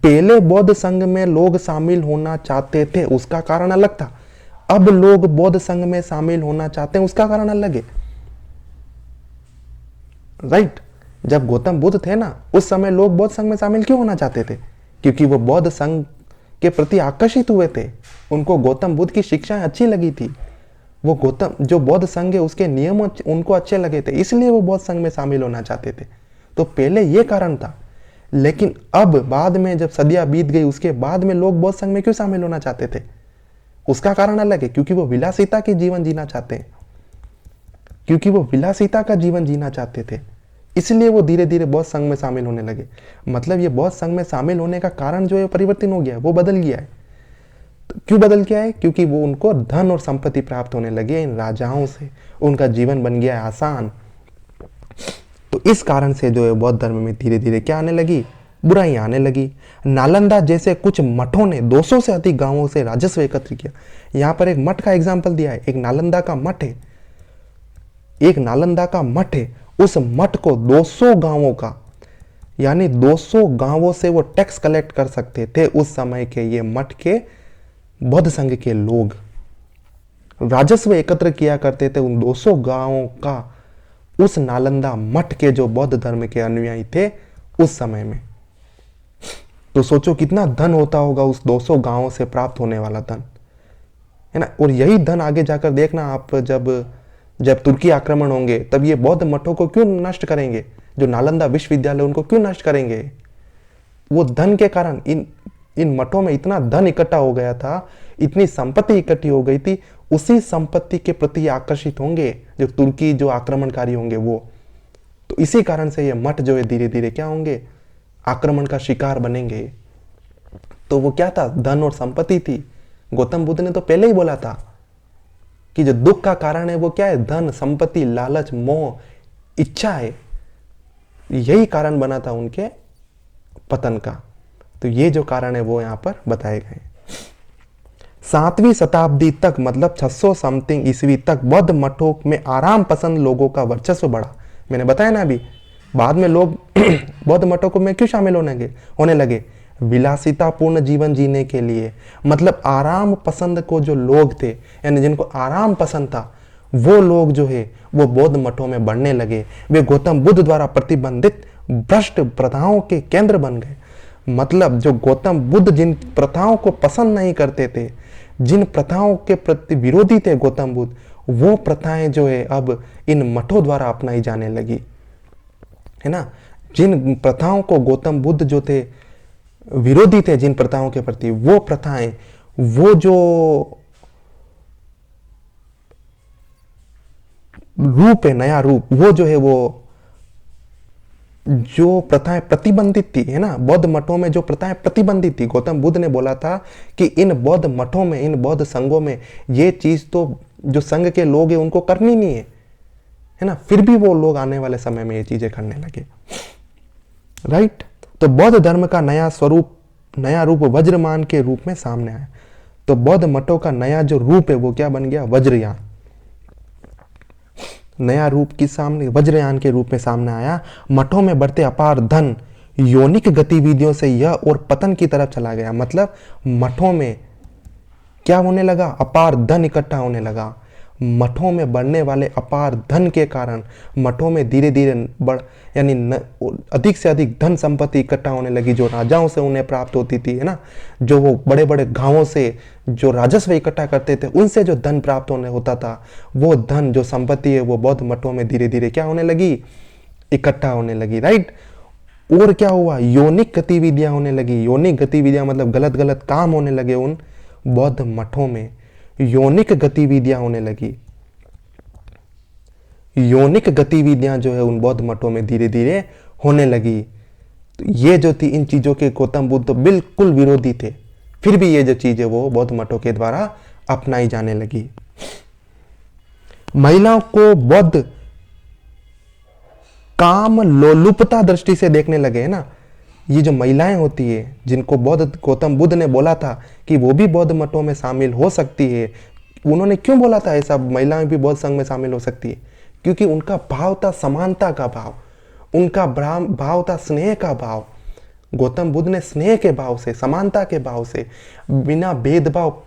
पहले बौद्ध संघ में लोग शामिल होना चाहते थे, उसका कारण अलग था। अब लोग बौद्ध संघ में शामिल होना चाहते हैं, उसका कारण अलग है, राइट। जब गौतम बुद्ध थे ना, उस समय लोग बौद्ध संघ में शामिल क्यों होना चाहते थे, क्योंकि वो बौद्ध संघ के प्रति आकर्षित हुए थे। उनको गौतम बुद्ध की शिक्षाएं अच्छी लगी थी। वो गौतम जो बौद्ध संघ है उसके नियम उनको अच्छे लगे थे, इसलिए वो बौद्ध संघ में शामिल होना चाहते थे। तो पहले ये कारण था। लेकिन अब बाद में जब सदियां बीत गई, उसके बाद में लोग बौद्ध संघ में क्यों शामिल होना चाहते थे, उसका कारण अलग है। क्योंकि वो विलासिता के जीवन जीना चाहते हैं, क्योंकि वो विलासिता का जीवन जीना चाहते थे, इसलिए वो धीरे धीरे बौद्ध संघ में शामिल होने लगे। मतलब ये बौद्ध संघ में शामिल होने का कारण जो है परिवर्तन हो गया है, वो बदल गया है। तो क्यों बदल गया है, क्योंकि वो उनको धन और संपत्ति प्राप्त होने लगे इन राजाओं से, उनका जीवन बन गया है आसान। तो इस कारण से जो है बौद्ध धर्म में धीरे धीरे क्या आने लगी, बुराई आने लगी। नालंदा जैसे कुछ मठों ने 200 से अधिक गांवों से राजस्व एकत्र किया। यहां पर एक मठ का एग्जाम्पल दिया है, एक नालंदा का मठ है, एक नालंदा का मठ है। उस मठ को 200 गांवों का, यानी 200 गांवों से वो टैक्स कलेक्ट कर सकते थे। उस समय के ये मठ के बौद्ध संघ के लोग राजस्व एकत्र किया करते थे उन 200 गांवों का, उस नालंदा मठ के जो बौद्ध धर्म के अनुयायी थे उस समय में। तो सोचो कितना धन होता होगा उस 200 गांवों से प्राप्त होने वाला धन, है ना। और यही धन आगे जाकर देखना आप, जब तुर्की आक्रमण होंगे तब ये बौद्ध मठों को क्यों नष्ट करेंगे, जो नालंदा विश्वविद्यालय उनको क्यों नष्ट करेंगे। वो धन के कारण इन मठों में इतना धन इकट्ठा हो गया था, इतनी संपत्ति इकट्ठी हो गई थी, उसी संपत्ति के प्रति आकर्षित होंगे जो तुर्की जो आक्रमणकारी होंगे वो। तो इसी कारण से ये मठ जो है धीरे धीरे क्या होंगे, आक्रमण का शिकार बनेंगे। तो वो क्या था, धन और संपत्ति थी। गौतम बुद्ध ने तो पहले ही बोला था कि जो दुख का कारण है वो क्या है, धन, संपत्ति, लालच, मोह, इच्छा है। यही कारण बना था उनके पतन का। तो ये जो कारण है वो यहां पर बताए गए। 7वीं शताब्दी तक, मतलब 600 समथिंग ईस्वी तक बौद्ध मठों में आराम पसंद लोगों का वर्चस्व बढ़ा। मैंने बताया ना अभी, बाद में लोग बौद्ध मठों में क्यों शामिल होने लगे, विलासितापूर्ण जीवन जीने के लिए। मतलब आराम पसंद को जो लोग थे, यानी जिनको आराम पसंद था, वो लोग जो है वो बौद्ध मठों में बढ़ने लगे। वे गौतम बुद्ध द्वारा प्रतिबंधित भ्रष्ट प्रथाओं के केंद्र बन गए। मतलब जो गौतम बुद्ध जिन प्रथाओं को पसंद नहीं करते थे, जिन प्रथाओं के प्रति विरोधी थे गौतम बुद्ध, वो प्रथाएं जो है अब इन मठों द्वारा अपनाई जाने लगी, है ना। जिन प्रथाओं को गौतम बुद्ध जो थे विरोधी थे, जिन प्रथाओं के प्रति, वो प्रथाएं, वो जो रूप है, नया रूप, वो जो है वो जो प्रथाएं प्रतिबंधित थी, है ना। बौद्ध मठों में जो प्रथाएं प्रतिबंधित थी, गौतम बुद्ध ने बोला था कि इन बौद्ध मठों में, इन बौद्ध संघों में ये चीज तो जो संघ के लोग हैं उनको करनी नहीं है ना। फिर भी वो लोग आने वाले समय में ये चीजें करने लगे, राइट। तो बौद्ध धर्म का नया रूप वज्रमान के रूप में सामने आया। तो बौद्ध मठों का नया जो रूप है वो क्या बन गया, वज्रयान। नया रूप की सामने वज्रयान के रूप में सामने आया। मठों में बढ़ते अपार धन योनिक गतिविधियों से यह और पतन की तरफ चला गया। मतलब मठों में क्या होने लगा, अपार धन इकट्ठा होने लगा। मठों में बढ़ने वाले अपार धन के कारण मठों में धीरे धीरे यानी अधिक से अधिक धन संपत्ति इकट्ठा होने लगी, जो राजाओं से उन्हें प्राप्त होती थी, है ना। जो वो बड़े बड़े गांवों से जो राजस्व इकट्ठा करते थे, उनसे जो धन प्राप्त होने होता था, वो धन जो संपत्ति है वो बौद्ध मठों में धीरे धीरे क्या होने लगी, इकट्ठा होने लगी, राइट। और क्या हुआ, यौनिक गतिविधियां होने लगी। यौनिक गतिविधियां मतलब गलत गलत काम होने लगे उन बौद्ध मठों में। यौनिक गतिविधियां होने लगी। यौनिक गतिविधियां जो है उन बौद्ध मठों में धीरे धीरे होने लगी। तो ये जो थी, इन चीजों के गौतम बुद्ध तो बिल्कुल विरोधी थे, फिर भी ये जो चीज है वो बौद्ध मठों के द्वारा अपनाई जाने लगी। महिलाओं को बौद्ध काम लोलुपता दृष्टि से देखने लगे, है ना। ये जो महिलाएं होती है, जिनको बौद्ध गौतम बुद्ध ने बोला था कि वो भी बौद्ध मठों में शामिल हो सकती है, उन्होंने क्यों बोला था ऐसा, महिलाएं भी बौद्ध संघ में शामिल हो सकती है? क्योंकि उनका भाव था समानता का भाव, उनका भाव था स्नेह का भाव। गौतम बुद्ध ने स्नेह के भाव से, समानता के भाव से, बिना भेदभाव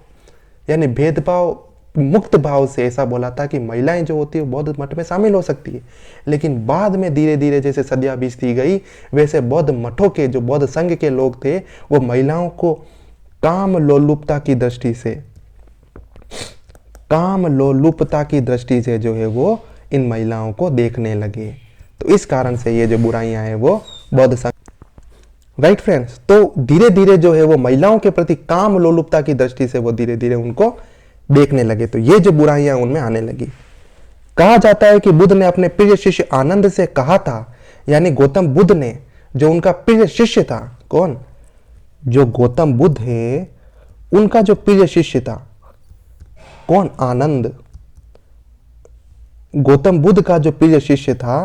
यानी भेदभाव मुक्त भाव से ऐसा बोला था कि महिलाएं जो होती है वो बौद्ध मठ में शामिल हो सकती है। लेकिन बाद में धीरे धीरे जैसे सदियां बीतती गई, वैसे बौद्ध मठों के जो बौद्ध संघ के लोग थे, वो महिलाओं को काम लोलुपता की दृष्टि से, काम लोलुपता की दृष्टि से जो है वो इन महिलाओं को देखने लगे। तो इस कारण से ये जो बुराइयां हैं वो बौद्ध संघ, राइट फ्रेंड्स। तो धीरे धीरे जो है वो महिलाओं के प्रति काम लोलुपता की दृष्टि से वो धीरे धीरे उनको देखने लगे। तो ये जो बुराइयां उनमें आने लगी। कहा जाता है कि बुद्ध ने अपने प्रिय शिष्य आनंद से कहा था, यानी गौतम बुद्ध ने, जो उनका प्रिय शिष्य था, कौन, जो गौतम बुद्ध है उनका जो प्रिय शिष्य था, कौन, आनंद। गौतम बुद्ध का जो प्रिय शिष्य था,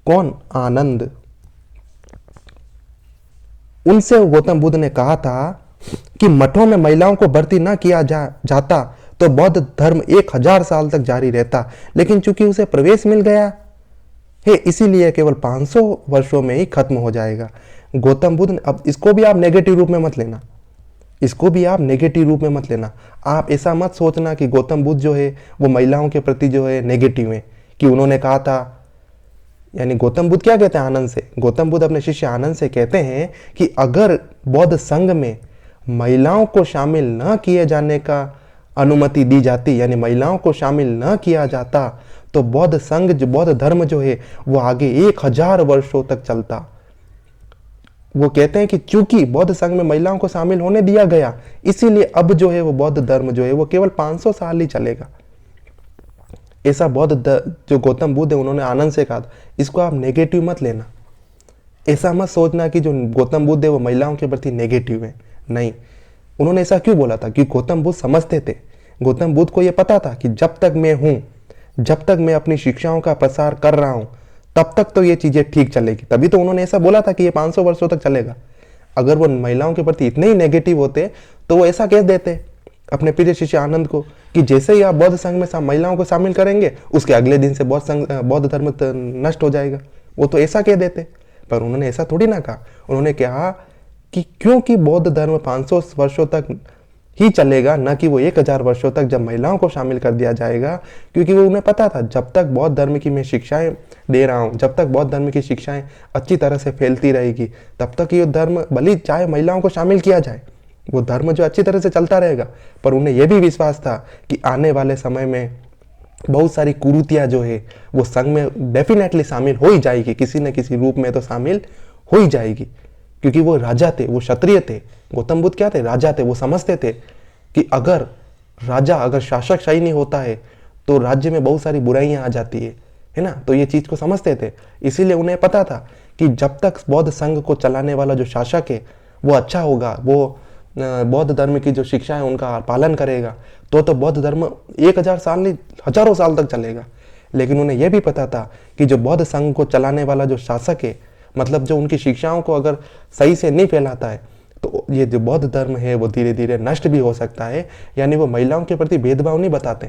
कौन, आनंद। उनसे गौतम बुद्ध ने कहा था कि मठों में महिलाओं को भर्ती न किया जाता तो बौद्ध धर्म 1000 साल तक जारी रहता, लेकिन चूंकि उसे प्रवेश मिल गया है, इसीलिए केवल 500 वर्षों में ही खत्म हो जाएगा। गौतम बुद्ध ने, अब इसको भी आप नेगेटिव रूप में मत लेना, इसको भी आप नेगेटिव रूप में मत लेना। आप ऐसा मत सोचना कि गौतम बुद्ध जो है वो महिलाओं के प्रति जो है नेगेटिव है, कि उन्होंने कहा था, यानी गौतम बुद्ध क्या कहते हैं आनंद से, गौतम बुद्ध अपने शिष्य आनंद से कहते हैं कि अगर बौद्ध संघ में महिलाओं को शामिल न किए जाने का अनुमति दी जाती, यानी महिलाओं को शामिल न किया जाता, तो बौद्ध संघ, जो बौद्ध धर्म जो है वो आगे 1000 वर्षों तक चलता। वो कहते हैं कि चूंकि बौद्ध संघ में महिलाओं को शामिल होने दिया गया, इसीलिए अब जो है वो बौद्ध धर्म जो है वो केवल 500 साल ही चलेगा। ऐसा बौद्ध जो गौतम बुद्ध है उन्होंने आनंद से कहा। इसको आप नेगेटिव मत लेना, ऐसा मत सोचना कि जो गौतम बुद्ध है वो महिलाओं के प्रति नेगेटिव है, नहीं। उन्होंने ऐसा क्यों बोला था कि गौतम बुद्ध समझते थे, गौतम बुद्ध को यह पता था कि जब तक मैं हूं, जब तक मैं अपनी शिक्षाओं का प्रसार कर रहा हूं, तब तक तो ये चीजें ठीक चलेगी। तभी तो उन्होंने ऐसा बोला था कि ये 500 वर्षों तक चलेगा। अगर वो महिलाओं के प्रति इतने ही नेगेटिव होते तो वो ऐसा कह देते अपने प्रिय शिष्य आनंद को कि जैसे ही आप बौद्ध संघ में महिलाओं को शामिल करेंगे, उसके अगले दिन से बौद्ध धर्म नष्ट हो जाएगा। वो तो ऐसा कह देते, पर उन्होंने ऐसा थोड़ी ना कहा। उन्होंने कहा कि क्योंकि बौद्ध धर्म 500 वर्षों तक ही चलेगा, न कि वो 1000 वर्षों तक जब महिलाओं को शामिल कर दिया जाएगा, क्योंकि वो उन्हें पता था जब तक बौद्ध धर्म की मैं शिक्षाएं दे रहा हूं, जब तक बौद्ध धर्म की शिक्षाएं अच्छी तरह से फैलती रहेगी, तब तक ये धर्म भले चाहे महिलाओं को शामिल किया जाए, वो धर्म जो अच्छी तरह से चलता रहेगा। पर उन्हें यह भी विश्वास था कि आने वाले समय में बहुत सारी कुरीतियां जो है वो संघ में डेफिनेटली शामिल हो ही जाएगी, किसी न किसी रूप में तो शामिल हो ही जाएगी। क्योंकि वो राजा थे, वो क्षत्रिय थे। गौतम बुद्ध क्या थे, राजा थे। वो समझते थे कि अगर राजा, अगर शासक सही नहीं होता है तो राज्य में बहुत सारी बुराइयां आ जाती है ना। तो ये चीज को समझते थे, इसीलिए उन्हें पता था कि जब तक बौद्ध संघ को चलाने वाला जो शासक है वो अच्छा होगा, वो बौद्ध धर्म की जो शिक्षा है उनका पालन करेगा, तो बौद्ध धर्म 1000 साल नहीं, हजारों साल तक चलेगा। लेकिन उन्हें यह भी पता था कि जो बौद्ध संघ को चलाने वाला जो शासक है, मतलब जो उनकी शिक्षाओं को अगर सही से नहीं फैलाता है, तो ये जो बौद्ध धर्म है वो धीरे धीरे नष्ट भी हो सकता है। यानी वो महिलाओं के प्रति भेदभाव नहीं बताते,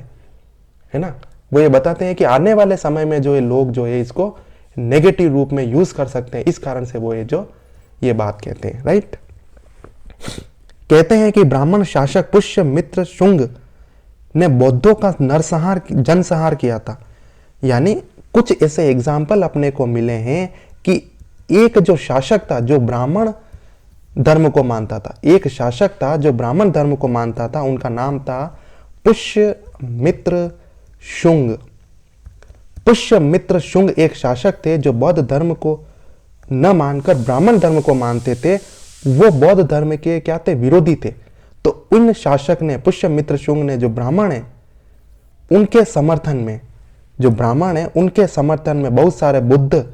है ना। वो ये बताते हैं कि आने वाले समय में जो ये लोग जो है इसको नेगेटिव रूप में यूज कर सकते हैं, इस कारण से वो ये बात कहते हैं, राइट। कहते हैं कि ब्राह्मण शासक पुष्य मित्र शुंग ने बौद्धों का नरसंहार जनसंहार किया था। यानी कुछ ऐसे एग्जाम्पल अपने को मिले हैं कि एक जो शासक था जो ब्राह्मण धर्म को मानता था, एक शासक था जो ब्राह्मण धर्म को मानता था, उनका नाम था पुष्यमित्र शुंग। पुष्यमित्र शुंग एक शासक थे जो बौद्ध धर्म को न मानकर ब्राह्मण धर्म को मानते थे। वो बौद्ध धर्म के क्या थे, विरोधी थे। तो उन शासक ने, पुष्यमित्र शुंग ने, जो ब्राह्मण है उनके समर्थन में, जो ब्राह्मण है उनके समर्थन में बहुत सारे बुद्ध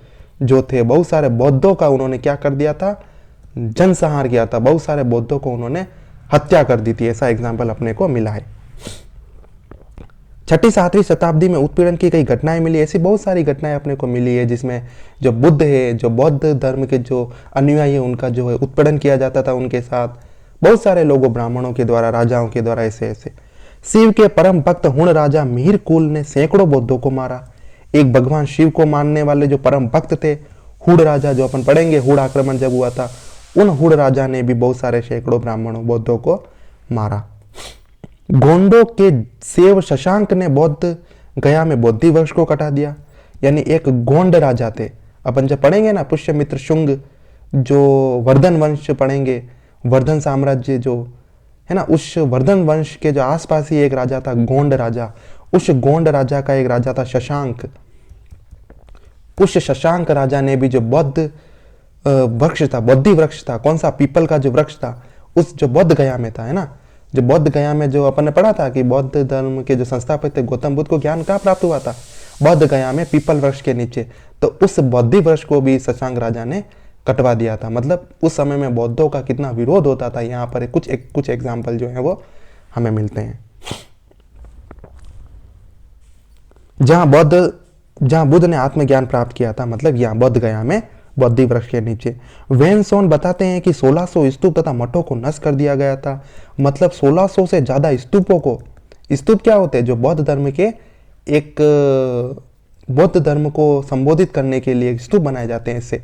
जो थे, बहुत सारे बौद्धों का उन्होंने क्या कर दिया था, जनसंहार किया था। बहुत सारे बौद्धों को उन्होंने हत्या कर दी थी। ऐसा एग्जाम्पल अपने को मिला है। 6ठी-7वीं शताब्दी में उत्पीड़न की कई घटनाएं मिली। ऐसी बहुत सारी घटनाएं अपने को मिली है जिसमें जो बुद्ध है, जो बौद्ध धर्म के जो अनुयायी है, उनका जो है उत्पीड़न किया जाता था उनके साथ। बहुत सारे लोगों, ब्राह्मणों के द्वारा, राजाओं के द्वारा, ऐसे ऐसे। शिव के परम भक्त हुण राजा मिहिर कुल ने सैकड़ों बौद्धों को मारा। एक भगवान शिव को मानने वाले जो परम भक्त थे, हुड़ राजा, जो अपन पढ़ेंगे, हुड़ आक्रमण जब हुआ था, उन हुड़ राजा ने भी बहुत सारे सैकड़ों ब्राह्मणों, बौद्धों को मारा। गोंडों के सेव शशांक ने बौद्ध गया में बौद्धि वृक्ष को कटा दिया। यानी एक गोंड राजा थे, अपन जब पढ़ेंगे ना पुष्यमित्र शुंग, जो वर्धन वंश पढ़ेंगे, वर्धन साम्राज्य जो है ना, उस वर्धन वंश के जो आसपास ही एक राजा था गोंड राजा। उस गोंड राजा का एक राजा था शशांक। उस शशांक राजा ने भी जो बौद्ध वृक्ष था, बौद्धि वृक्ष था, कौन सा, पीपल का जो वृक्ष था, उस जो बौद्ध गया में था, है ना, जो बौद्ध गया में जो अपन ने पढ़ा था कि बौद्ध धर्म के जो संस्थापक थे गौतम बुद्ध को ज्ञान कहाँ प्राप्त हुआ था, बौद्ध गया में पीपल वृक्ष के नीचे। तो उस बौद्धि वृक्ष को भी शशांक राजा ने कटवा दिया था। मतलब उस समय में बौद्धों का कितना विरोध होता था। यहाँ पर कुछ एग्जाम्पल जो है वो हमें मिलते हैं। जहां बुद्ध ने आत्मज्ञान प्राप्त किया था, मतलब यहाँ बौद्ध गया में बौद्धि वृक्ष के नीचे। वेनसोन बताते हैं कि 1600 स्तूप तथा मठों को नष्ट कर दिया गया था। मतलब 1600 से ज्यादा स्तूपों को, स्तूप क्या होते हैं, जो बौद्ध धर्म के एक बौद्ध धर्म को संबोधित करने के लिए स्तूप बनाए जाते हैं इससे।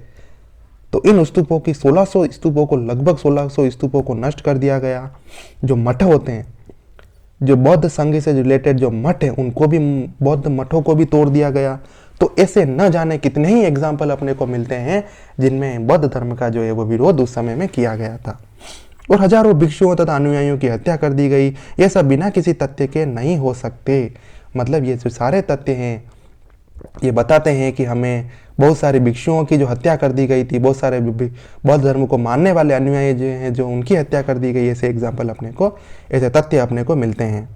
तो इन स्तूपों की 1600 स्तूपों को, लगभग 1600 स्तूपों को नष्ट कर दिया गया। जो मठ होते हैं, जो बौद्ध संघ से रिलेटेड जो मठ है, उनको भी, बौद्ध मठों को भी तोड़ दिया गया। तो ऐसे न जाने कितने ही एग्जाम्पल अपने को मिलते हैं जिनमें बौद्ध धर्म का जो है वो विरोध उस समय में किया गया था। और हजारों भिक्षुओं तथा अनुयायियों की हत्या कर दी गई। ये सब बिना किसी तथ्य के नहीं हो सकते। मतलब ये जो सारे तथ्य हैं ये बताते हैं कि हमें बहुत सारे भिक्षुओं की जो हत्या कर दी गई थी, बहुत सारे बौद्ध धर्म को मानने वाले अनुयायी जो हैं जो उनकी हत्या कर दी गई, ऐसे एग्जाम्पल अपने को, ऐसे तथ्य अपने को मिलते हैं।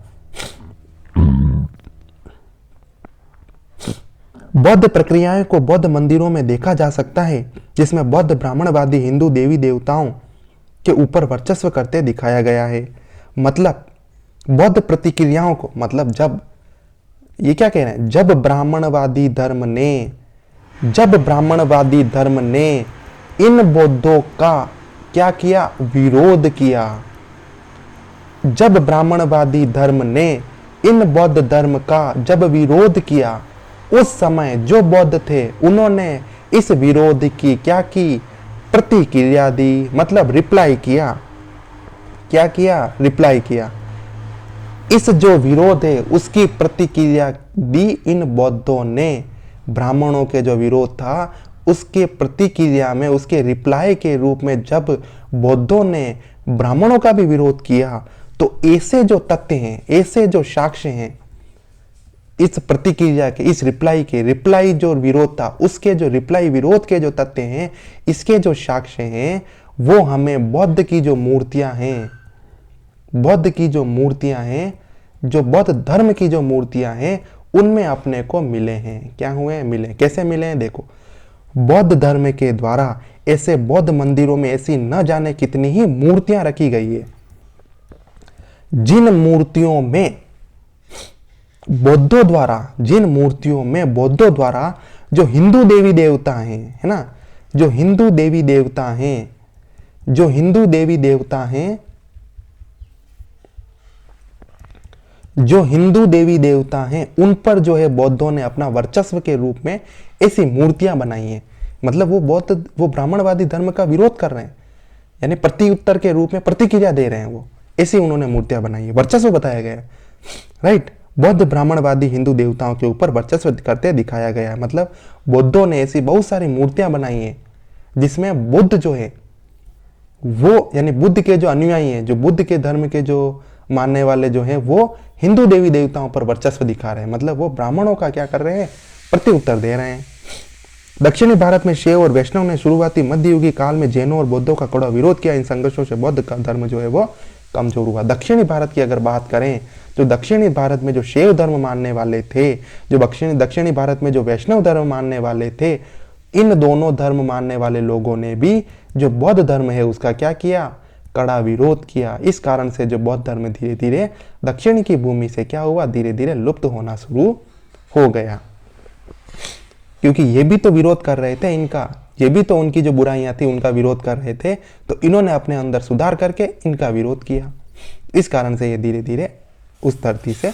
बौद्ध प्रक्रियाएं को बौद्ध मंदिरों में देखा जा सकता है जिसमें बौद्ध ब्राह्मणवादी हिंदू देवी देवताओं के ऊपर वर्चस्व करते दिखाया गया है। मतलब बौद्ध प्रतिक्रियाओं को, मतलब जब ये क्या कह रहे हैं, जब ब्राह्मणवादी धर्म ने इन बौद्धों का क्या किया, विरोध किया। जब ब्राह्मणवादी धर्म ने इन बौद्ध धर्म का जब विरोध किया, उस समय जो बौद्ध थे उन्होंने इस विरोध की क्या की, प्रतिक्रिया दी। मतलब रिप्लाई किया। क्या किया, रिप्लाई किया। इस जो विरोध है उसकी प्रतिक्रिया दी इन बौद्धों ने। ब्राह्मणों के जो विरोध था उसके प्रतिक्रिया में, उसके रिप्लाई के रूप में जब बौद्धों ने ब्राह्मणों का भी विरोध किया, तो ऐसे जो तथ्य हैं, ऐसे जो साक्ष्य हैं, इस प्रतिक्रिया के, इस रिप्लाई जो विरोध था उसके जो रिप्लाई विरोध के जो तथ्य हैं, इसके जो साक्ष्य हैं, वो हमें बौद्ध की जो मूर्तियां हैं, बौद्ध की जो मूर्तियां हैं, जो बौद्ध धर्म की जो मूर्तियां हैं, उनमें अपने को मिले हैं। क्या हुए, मिले। कैसे मिले हैं, देखो, बौद्ध धर्म के द्वारा ऐसे बौद्ध मंदिरों में ऐसी न जाने कितनी ही मूर्तियां रखी गई है, जिन मूर्तियों में बौद्धों द्वारा जो हिंदू देवी देवता हैं, है ना, जो हिंदू देवी देवता हैं, उन पर जो है बौद्धों ने अपना वर्चस्व के रूप में ऐसी मूर्तियां बनाई हैं। मतलब वो ब्राह्मणवादी धर्म का विरोध कर रहे हैं, यानी प्रत्युत्तर के रूप में प्रतिक्रिया दे रहे हैं, वो ऐसी उन्होंने मूर्तियां बनाई है, वर्चस्व बताया गया है। राइट। बौद्ध ब्राह्मणवादी हिंदू देवताओं के ऊपर वर्चस्व करते दिखाया गया है। मतलब बौद्धों ने ऐसी बहुत सारी मूर्तियां बनाई हैं जिसमें बुद्ध जो है वो, यानी बुद्ध के जो अनुयायी हैं, जो बुद्ध के धर्म के जो मानने वाले जो हैं, वो हिंदू देवी देवताओं पर वर्चस्व दिखा रहे हैं। मतलब वो ब्राह्मणों का क्या कर रहे हैं, प्रत्युत्तर दे रहे हैं। दक्षिणी भारत में शैव और वैष्णव ने शुरुआती मध्ययुगीन काल में जैनों और बौद्धों का कड़ा विरोध किया। इन संघर्षों से बौद्ध का धर्म जो है वो कमजोर हुआ। दक्षिणी भारत की अगर बात करें, जो दक्षिणी भारत में जो शैव धर्म मानने वाले थे, जो दक्षिणी भारत में जो वैष्णव धर्म मानने वाले थे, इन दोनों धर्म मानने वाले लोगों ने भी जो बौद्ध धर्म है उसका क्या किया, कड़ा विरोध किया। इस कारण से जो बौद्ध धर्म धीरे धीरे दक्षिण की भूमि से क्या हुआ, धीरे धीरे लुप्त होना शुरू हो गया। क्योंकि ये भी तो विरोध कर रहे थे इनका, ये भी तो उनकी जो बुराइयां थी उनका विरोध कर रहे थे, तो इन्होंने अपने अंदर सुधार करके इनका विरोध किया। इस कारण से ये धीरे धीरे उस धरती से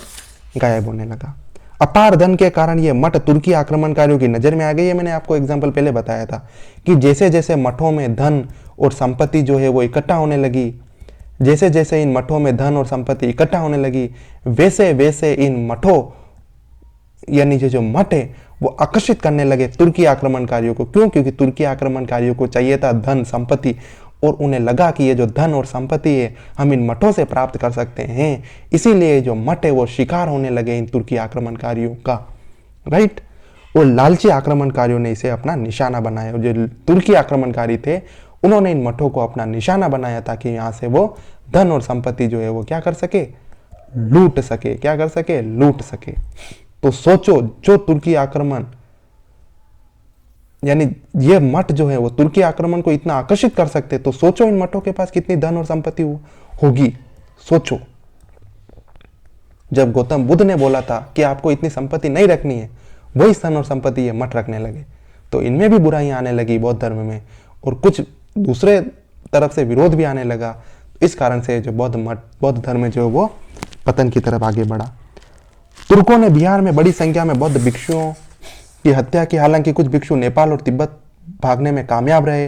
गायब होने लगा। अपार धन के कारण ये मठ तुर्की आक्रमणकारियों की नजर में आ गई है। मैंने आपको एग्जाम्पल पहले बताया था कि जैसे जैसे मठों में धन और संपत्ति जो है वो इकट्ठा होने लगी, जैसे जैसे इन मठों में धन और संपत्ति इकट्ठा होने लगी, वैसे वैसे इन मठों यानी जो मठ है वो आकर्षित करने लगे तुर्की आक्रमणकारियों को। क्यों? क्योंकि तुर्की आक्रमणकारियों को चाहिए था धन संपत्ति, और उन्हें लगा कि ये जो धन और संपत्ति है हम इन मठों से प्राप्त कर सकते हैं, इसीलिए जो मठ है वो शिकार होने लगे इन तुर्की आक्रमणकारियों का, राइट। और लालची आक्रमणकारियों ने इसे अपना निशाना बनाया। जो तुर्की आक्रमणकारी थे उन्होंने इन मठों को अपना निशाना बनाया ताकि यहाँ से वो धन और संपत्ति जो है वो क्या कर सके, लूट सके। क्या कर सके, लूट सके। तो सोचो, जो तुर्की आक्रमण यानी ये मठ जो है वो तुर्की आक्रमण को इतना आकर्षित कर सकते, तो सोचो इन मठों के पास कितनी धन और संपत्ति होगी। सोचो, जब गौतम बुद्ध ने बोला था कि आपको इतनी संपत्ति नहीं रखनी है, वही धन और संपत्ति ये मठ रखने लगे, तो इनमें भी बुराइयां आने लगी बौद्ध धर्म में, और कुछ दूसरे तरफ से विरोध भी आने लगा। इस कारण से जो बौद्ध धर्म जो वो पतन की तरफ आगे बढ़ा। तुर्कों ने बिहार में बड़ी संख्या में बौद्ध भिक्षुओं की हत्या की। हालांकि कुछ भिक्षु नेपाल और तिब्बत भागने में कामयाब रहे।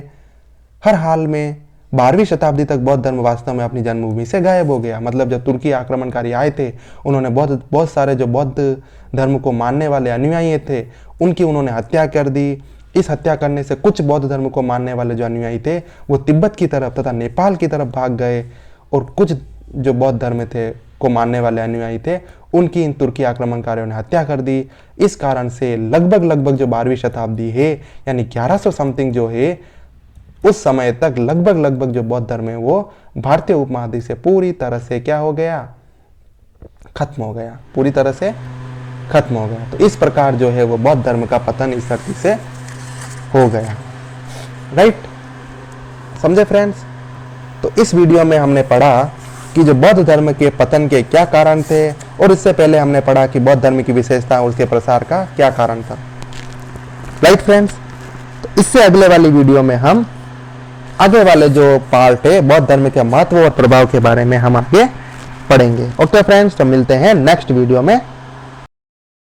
हर हाल में 12वीं शताब्दी तक बौद्ध धर्म वास्तव में अपनी जन्मभूमि से गायब हो गया। मतलब जब तुर्की आक्रमणकारी आए थे, उन्होंने बहुत सारे जो बौद्ध धर्म को मानने वाले अनुयायी थे उनकी उन्होंने हत्या कर दी। इस हत्या करने से कुछ बौद्ध धर्म को मानने वाले जो अनुयायी थे वो तिब्बत की तरफ तथा नेपाल की तरफ भाग गए, और कुछ जो बौद्ध धर्म थे को मानने वाले अनुयायी थे उनकी इन तुर्की आक्रमणकारियों ने हत्या कर दी। इस कारण से लगभग जो 12वीं शताब्दी है यानी 1100 समथिंग जो है, उस समय तक लगभग जो बौद्ध धर्म है वो भारतीय उपमहाद्वीप से पूरी तरह से क्या हो गया, खत्म हो गया, पूरी तरह से खत्म हो गया। तो इस प्रकार जो है वो बौद्ध धर्म का पतन इस धरती से हो गया, राइट। समझे फ्रेंड्स? तो इस वीडियो में हमने पढ़ा कि जो बौद्ध धर्म के पतन के क्या कारण थे, और इससे पहले हमने पढ़ा कि बौद्ध धर्म की विशेषता और उसके प्रसार का क्या कारण था, राइट फ्रेंड्स। तो इससे अगले वाली वीडियो में हम आगे वाले जो पार्ट है बौद्ध धर्म के महत्व और प्रभाव के बारे में हम आगे पढ़ेंगे। ओके फ्रेंड्स, तो मिलते हैं नेक्स्ट वीडियो में।